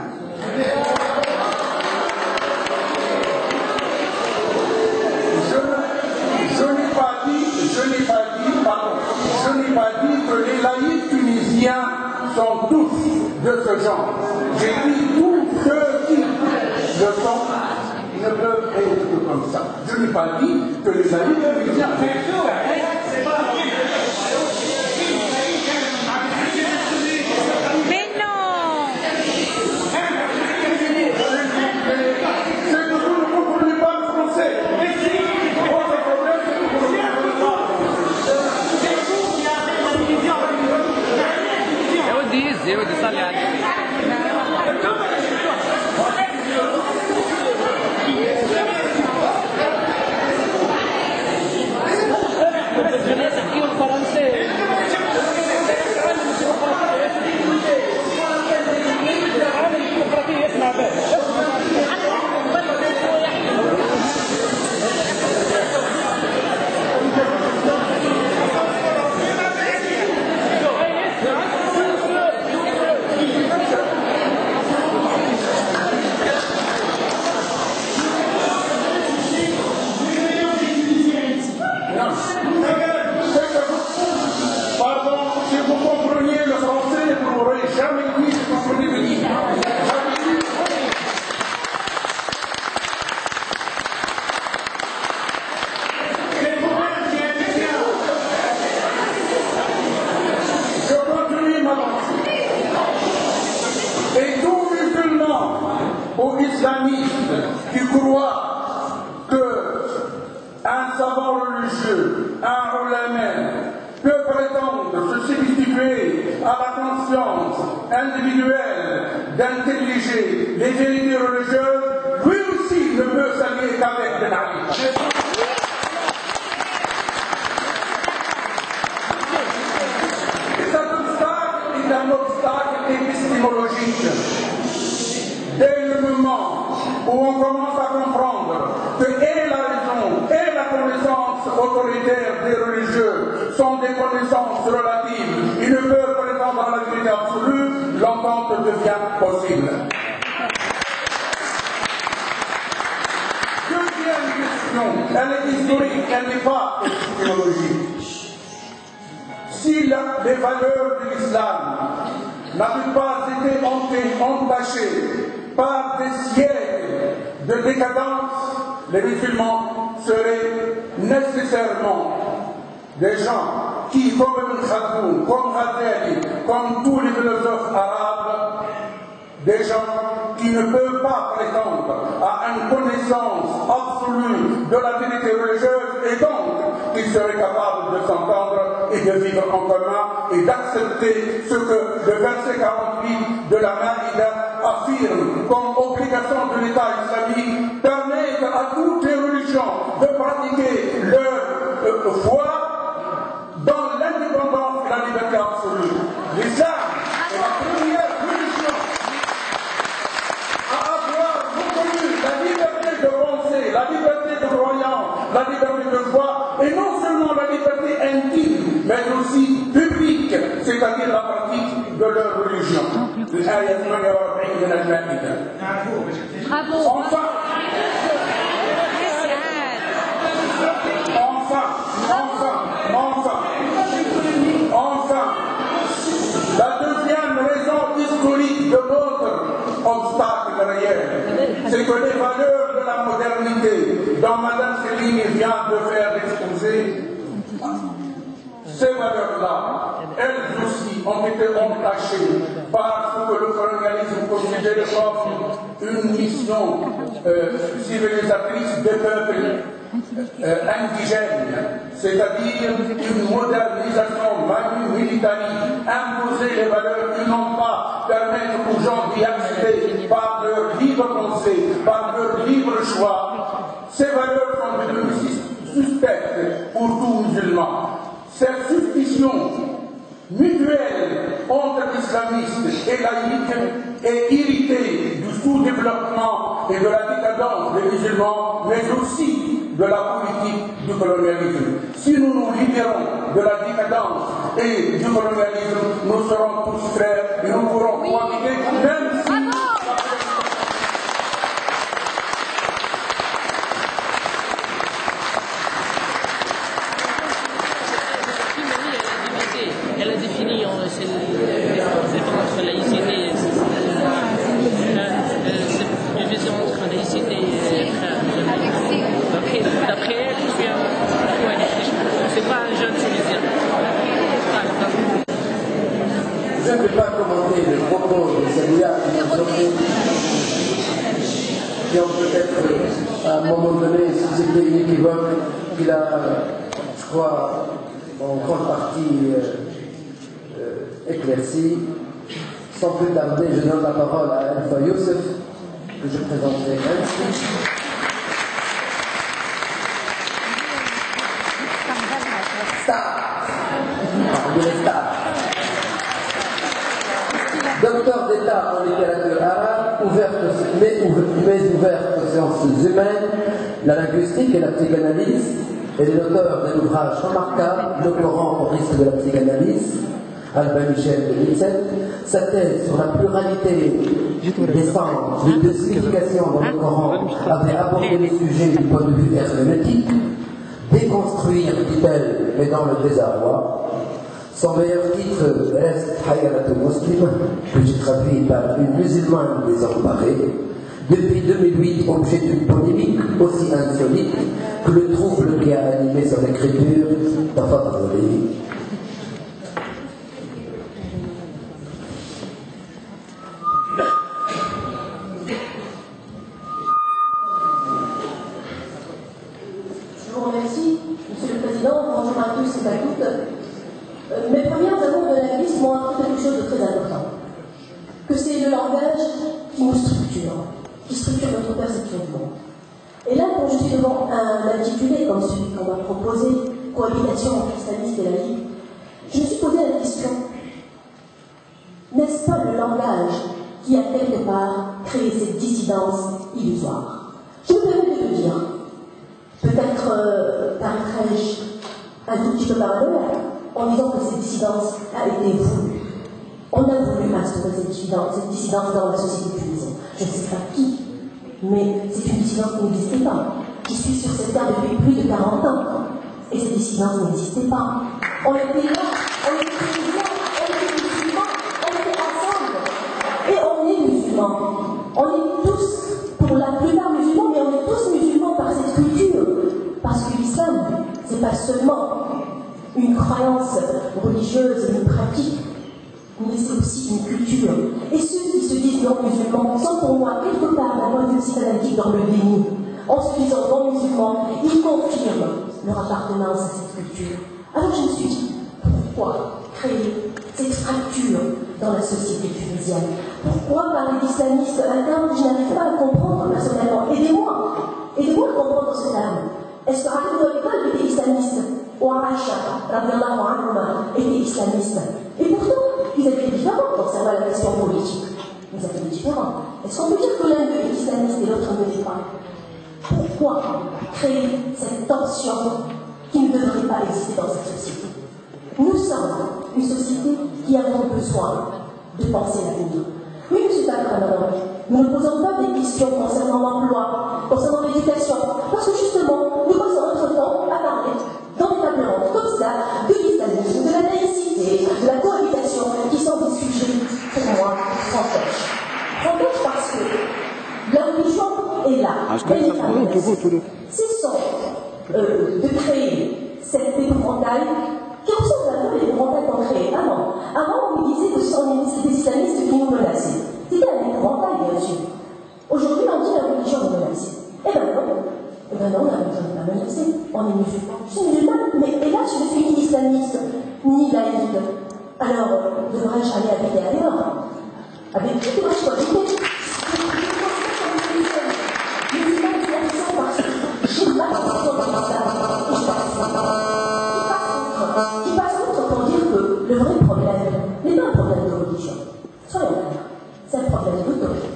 Speaker 9: Je n'ai pas dit que les laïcs tunisiens sont tous de ce genre. J'ai dit tous ceux qui le sont ne peuvent être que comme ça. Je n'ai pas dit que les laïcs tunisiens
Speaker 10: Mais non!
Speaker 9: C'est que vous ne comprenez pas le français. Votre problème, c'est que vous ne comprenez pas.
Speaker 2: Eu disse, aliás.
Speaker 9: Et tout musulman ou islamiste qui croit qu'un savant religieux, un ulama, peut prétendre se substituer à la conscience individuelle d'intelliger les vérités religieuses, lui aussi ne peut s'allier qu'avec Ben Ali. Et cet obstacle est un obstacle épistémologique. Dès le moment où on commence à comprendre que et la raison et la connaissance autoritaire des religieux sont des connaissances relatives, ils ne peuvent prétendre à la vérité absolue, l'entente devient possible. Deuxième question, elle est historique, elle n'est pas épistémologique. Si les valeurs de l'islam n'avaient pas été entachées par des siècles de décadence, les musulmans seraient nécessairement des gens qui, comme Ibn Khaldoun, comme Ghazali, comme tous les philosophes arabes, des gens qui ne peuvent pas prétendre à une connaissance absolue de la vérité religieuse et donc qui seraient capables de s'entendre et de vivre en commun et d'accepter ce que le verset 48 de la Maïda affirme comme obligation de l'État islamique, permettre à toutes les religions de pratiquer leur foi dans l'indépendance et la liberté absolue. L'islam est la première religion à avoir reconnu la liberté de penser, la liberté de croyance, la liberté de foi, et non seulement la liberté intime, mais aussi publique, c'est-à-dire la pratique de leur religion. Enfin, la deuxième raison historique de notre obstacle réel, c'est que les valeurs de la modernité, dont Mme Céline vient de faire l'exposé, ces valeurs-là, elles aussi ont été entachées par ce que le colonialisme considère comme une mission civilisatrice des peuples indigènes, c'est-à-dire une modernisation militaire, imposer les valeurs qui n'ont pas permettre aux gens d'y accéder par leur libre pensée, par leur libre choix. Ces valeurs sont devenues suspectes pour tout musulman. Cette suspicion mutuelle entre islamistes et laïcs est héritée du sous-développement et de la décadence des musulmans, mais aussi de la politique du colonialisme. Si nous nous libérons de la décadence et du colonialisme, nous serons tous frères et nous pourrons cohabiter, même si...
Speaker 10: Elle a défini c'est entre laïcité, division entre laïcité et d'après elle, je suis c'est pas un jeune tunisien.
Speaker 3: Je ne vais pas commenter le propos de Salia qui ont peut-être à un moment donné suscité une équivoque qu'il a, je crois, en grande partie éclairci. Sans plus tarder, je donne la parole à Alpha Youssef, que je présenterai ainsi. Docteur d'État en littérature arabe, mais ouverte aux sciences humaines, la linguistique et la psychanalyse. Elle est l'auteur d'un ouvrage remarquable, Le Coran au risque de la psychanalyse, Albin Michel 2007. Sa thèse sur la pluralité des sens, des significations dans le Coran avait abordé le sujet du point de vue herméneutique. Déconstruire, dit-elle, mais dans le désarroi. Son meilleur titre reste Hayalatul Muslim, que j'ai traduit par une musulmane désemparée. Depuis 2008, objet d'une polémique aussi insolite que le trouble qui a animé son écriture d'Afat Zolé.
Speaker 11: Je vous remercie, Monsieur le Président. Bonjour à tous et à toutes. Mes premières amours de la liste m'ont appris quelque chose de très important. Que c'est le langage qui nous structure, qui structure notre perception du monde. quand je suis devant un intitulé comme celui qu'on m'a proposé, cohabitation entre islamistes et laïcs, je me suis posé la question, n'est-ce pas le langage qui a quelque part créé cette dissidence illusoire? Je me permets de le dire. Peut-être paraîtrais-je un tout petit peu paranoïaque en disant que cette dissidence a été voulue. On a voulu instaurer cette dissidence dans la société tunisienne. Je ne sais pas qui, mais c'est une dissidence qui n'existait pas. Je suis sur cette terre depuis plus de 40 ans, et cette dissidence n'existait pas. On était là, on était musulmans, on était ensemble, et on est musulmans. On est tous, pour la plupart musulmans, mais on est tous musulmans par cette culture. Parce que l'islam, c'est pas seulement une croyance religieuse et une pratique, mais c'est aussi une culture. Et ceux qui se disent non musulmans sont pour moi quelque part d'un point de vue psychanalytique dans le déni. En se disant non musulmans, ils confirment leur appartenance à cette culture. Alors je me suis dit, pourquoi créer cette fracture dans la société tunisienne? Pourquoi parler d'islamistes, un terme que je n'arrive pas à comprendre personnellement? Aidez-moi à comprendre ce terme. Est-ce que Rakhim Dolibal était islamiste? Ou Aracha, radiallahu anhuma, était islamiste? Et pourtant, ils avaient des différents concernant la question politique. Ils avaient des différents. Est-ce qu'on peut dire que l'un d'eux est islamiste et l'autre ne l'est pas? Pourquoi créer cette tension qui ne devrait pas exister dans cette société? Nous sommes une société qui avons besoin de penser l'avenir. Oui, M. Takranor, nous ne posons pas des questions concernant l'emploi, concernant l'éducation, parce que justement, nous passons notre temps à parler dans des tables rondes comme ça, de l'islamisme, de la laïcité, de la cohabitation, qui sont des sujets, pour moi, fantôches. Fantôches parce que la religion est là. Cessons de créer cet épouvantail qui ressemble un peu à l'épouvantail qu'on créait avant. Avant, on disait que ce sont des islamistes qui nous menaçaient. C'était un épouvantail, bien sûr. Aujourd'hui, on dit que la religion nous menace. Eh bien non, la religion n'est pas menacée. On est musulman. Je suis musulmane, mais hélas, je ne suis ni islamiste, ni laïque. Alors, devrais-je aller habiter ailleurs? Avec qui devrais-je habiter? Qui passe outre pour dire que le vrai problème n'est pas un problème de religion. Soyons clairs, c'est un problème d'autorité.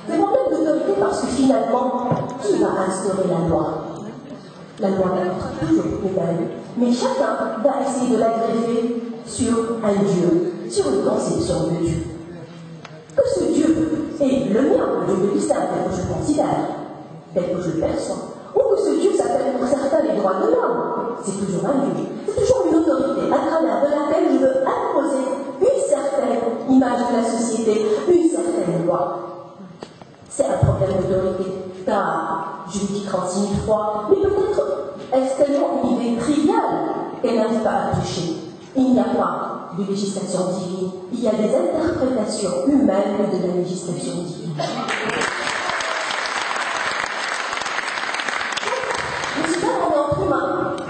Speaker 11: C'est un problème d'autorité parce que finalement, qui va instaurer la loi? La loi va être toujours pénale, mais chacun va essayer de l'agréger sur un Dieu, sur une conception de Dieu. Que ce Dieu est le mien, le Dieu de l'islam, tel que je considère, tel que je le perçois, ou que ce Dieu s'appelle pour certains les droits de l'homme, c'est toujours un Dieu. C'est toujours une autorité à travers de laquelle je veux imposer une certaine image de la société, une certaine loi. C'est un problème d'autorité, car je lui dis 36 000 fois, mais peut-être est-ce tellement une idée triviale qu'elle n'arrive pas à toucher. Il n'y a pas de législation divine, il y a des interprétations humaines de la législation divine.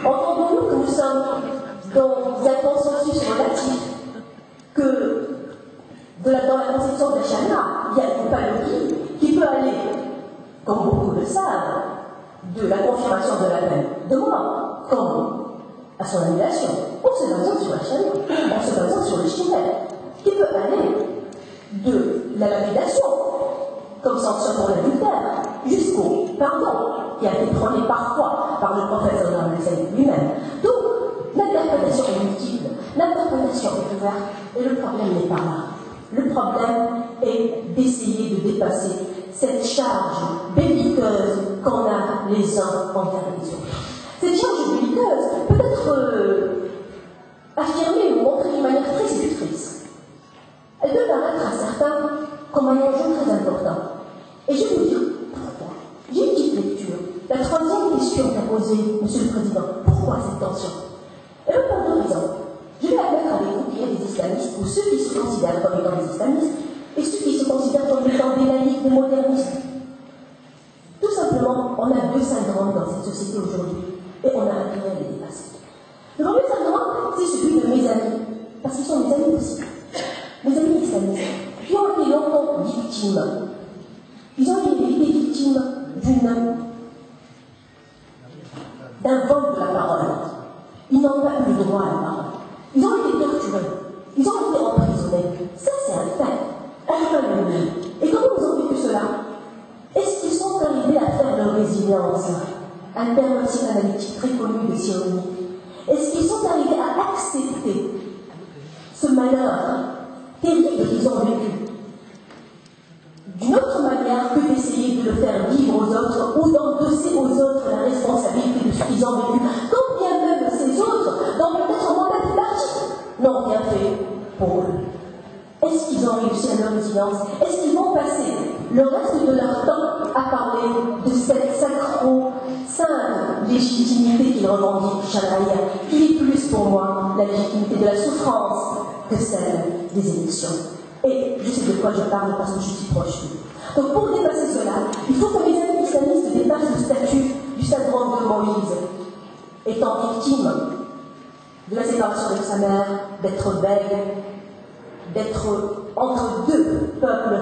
Speaker 11: Entendons-nous que nous sommes dans un consensus relatif que dans la conception de la charia, il y a une pathologie qui peut aller, comme beaucoup le savent, de la confirmation de la peine de mort, comme à son annulation, en se basant sur la charia, en se basant sur le shirk, qui peut aller de la lapidation, comme sanction pour l'adultère, jusqu'au pardon, qui a été prôné parfois par le prophète lui-même. Donc, l'interprétation est multiple, l'interprétation est ouverte, et le problème n'est pas là. Le problème est d'essayer de dépasser cette charge belliqueuse qu'on a les uns envers les autres. Cette charge belliqueuse peut être affirmée ou montrée d'une manière très séductrice. Elle peut paraître à certains comme un enjeu très important. Et je vais vous dire pourquoi. J'ai une petite lecture. La troisième question qu'a posée M. le Président, pourquoi cette tension? Elle me parle de raison. Je vais admettre avec vous qu'il y a des islamistes, ou ceux qui se considèrent comme étant des islamistes, et ceux qui se considèrent comme étant des laïcs, des modernistes. Tout simplement, on a deux syndromes dans cette société aujourd'hui, et on a intérêt à les dépasser. Le premier syndrome, c'est celui de mes amis, parce qu'ils sont mes amis aussi. Mes amis islamistes, qui ont été longtemps victimes. Ils ont été victimes d'une n'ont pas eu le droit à la parole. Ils ont été torturés. Ils ont été emprisonnés. Ça, c'est un fait. Enfin, et comment ils ont vécu cela? Est-ce qu'ils sont arrivés à faire leur résilience? Un terme psychanalytique très connu de Cyrano. Est-ce qu'ils sont arrivés à accepter ce malheur terrible qu'ils ont vécu d'une autre manière que d'essayer de le faire vivre aux autres ou d'endosser aux autres la responsabilité de ce qu'ils ont vécu, quand bien même ces autres, dans peut-être un mandat de parti, n'ont rien fait pour eux? Est-ce qu'ils ont réussi à leur résilience? Est-ce qu'ils vont passer le reste de leur temps à parler de cette sacro-sainte légitimité qu'ils revendiquent, Chalaïa, qui est plus pour moi la légitimité de la souffrance que celle des élections? Et je sais de quoi je parle parce que je suis proche d'eux. Donc pour dépasser cela, il faut que les amis islamistes dépassent le statut du syndrome de Moïse, étant victime de la séparation de sa mère, d'être belle, d'être entre deux peuples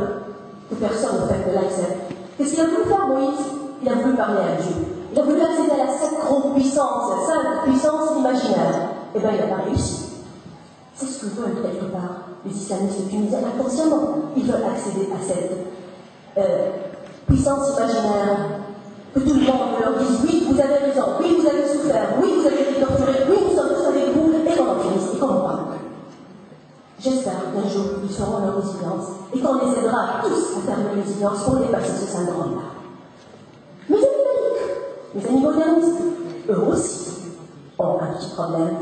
Speaker 11: que personne en fait ne l'accepte. Qu'est-ce qu'il a voulu faire, Moïse? Il a voulu parler à Dieu. Il a voulu accéder à la sacro-puissance, la sainte puissance imaginaire. Eh bien, il n'a pas réussi. C'est ce que veulent quelque part les islamistes tunisiens inconsciemment. Ils veulent accéder à cette puissance imaginaire que tout le monde leur dise oui, vous avez raison, oui, vous avez souffert, oui, vous avez été torturés, oui, nous sommes tous avec vous, et qu'on en finisse, et qu'on en parle. J'espère qu'un jour, ils feront leur résilience et qu'on les aidera tous à faire leur résilience pour dépasser ce syndrome-là. Mes amis laïcs, mes amis modernistes, eux aussi ont un petit problème.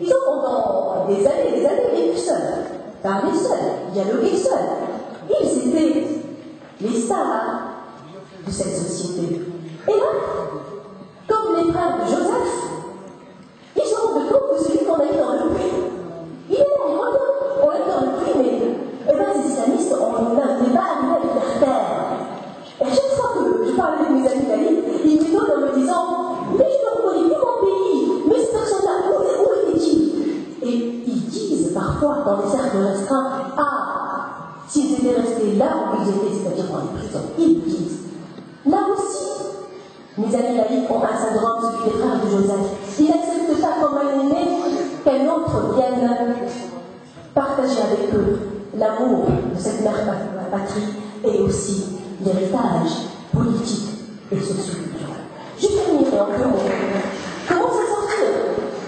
Speaker 11: Ils ont pendant des années vécu seuls. Pas les seuls, dialogués seuls. Ils étaient les stars de cette société. Et là, comme les frères de Joseph, ils se rendent compte que celui qu'on a mis dans le puits, il est là, il revient. On l'a mis dans le puits, mais les islamistes, on n'avait pas arrivé à le faire taire. Et à chaque fois que je parle avec mes amis laïcs, ils me donnent en me disant mais je ne reconnais plus mon pays, mais cette personne-là, où était-il? Et ils disent parfois dans les cercles restreints ah, s'ils étaient restés là où ils étaient, c'est-à-dire dans les prisons, ils disent. Là aussi, mes amis laïcs ont un syndrome, celui des frères de Joseph. Ils n'acceptent pas comme un aîné qu'un autre vienne partager avec eux l'amour de cette mère patrie et aussi l'héritage politique et socioculturel. Je terminerai en deux mots. Comment s'en sortir?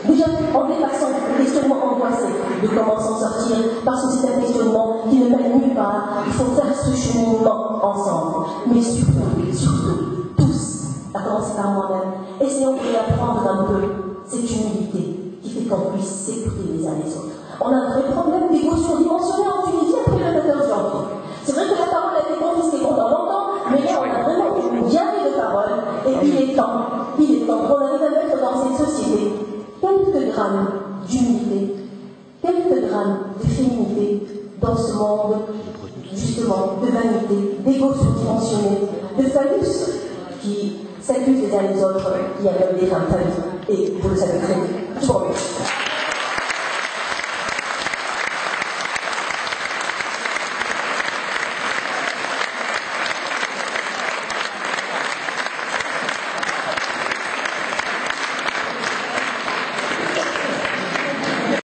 Speaker 11: Déjà en dépassant le questionnement angoissé de comment s'en sortir, parce que c'est un questionnement qui ne mène nulle part. Il faut faire ce cheminement ensemble. Mais surtout, tous, à commencer par moi-même, essayons de réapprendre un peu cette humilité qui fait qu'on puisse s'écouter les uns les autres. On a un vrai problème d'égo surdimensionné en Tunisie après le 14 janvier. C'est vrai que la parole a été confisquée pendant longtemps, mais là on a vraiment une diarrhée de parole. Et il est temps qu'on arrive à mettre dans cette société quelques grammes d'humilité, quelques grammes de féminité dans ce monde, justement, de vanité, d'égo surdimensionné, de phallus qui s'accusent les uns les autres, qui a même des femmes phallus. Et vous le savez très bien.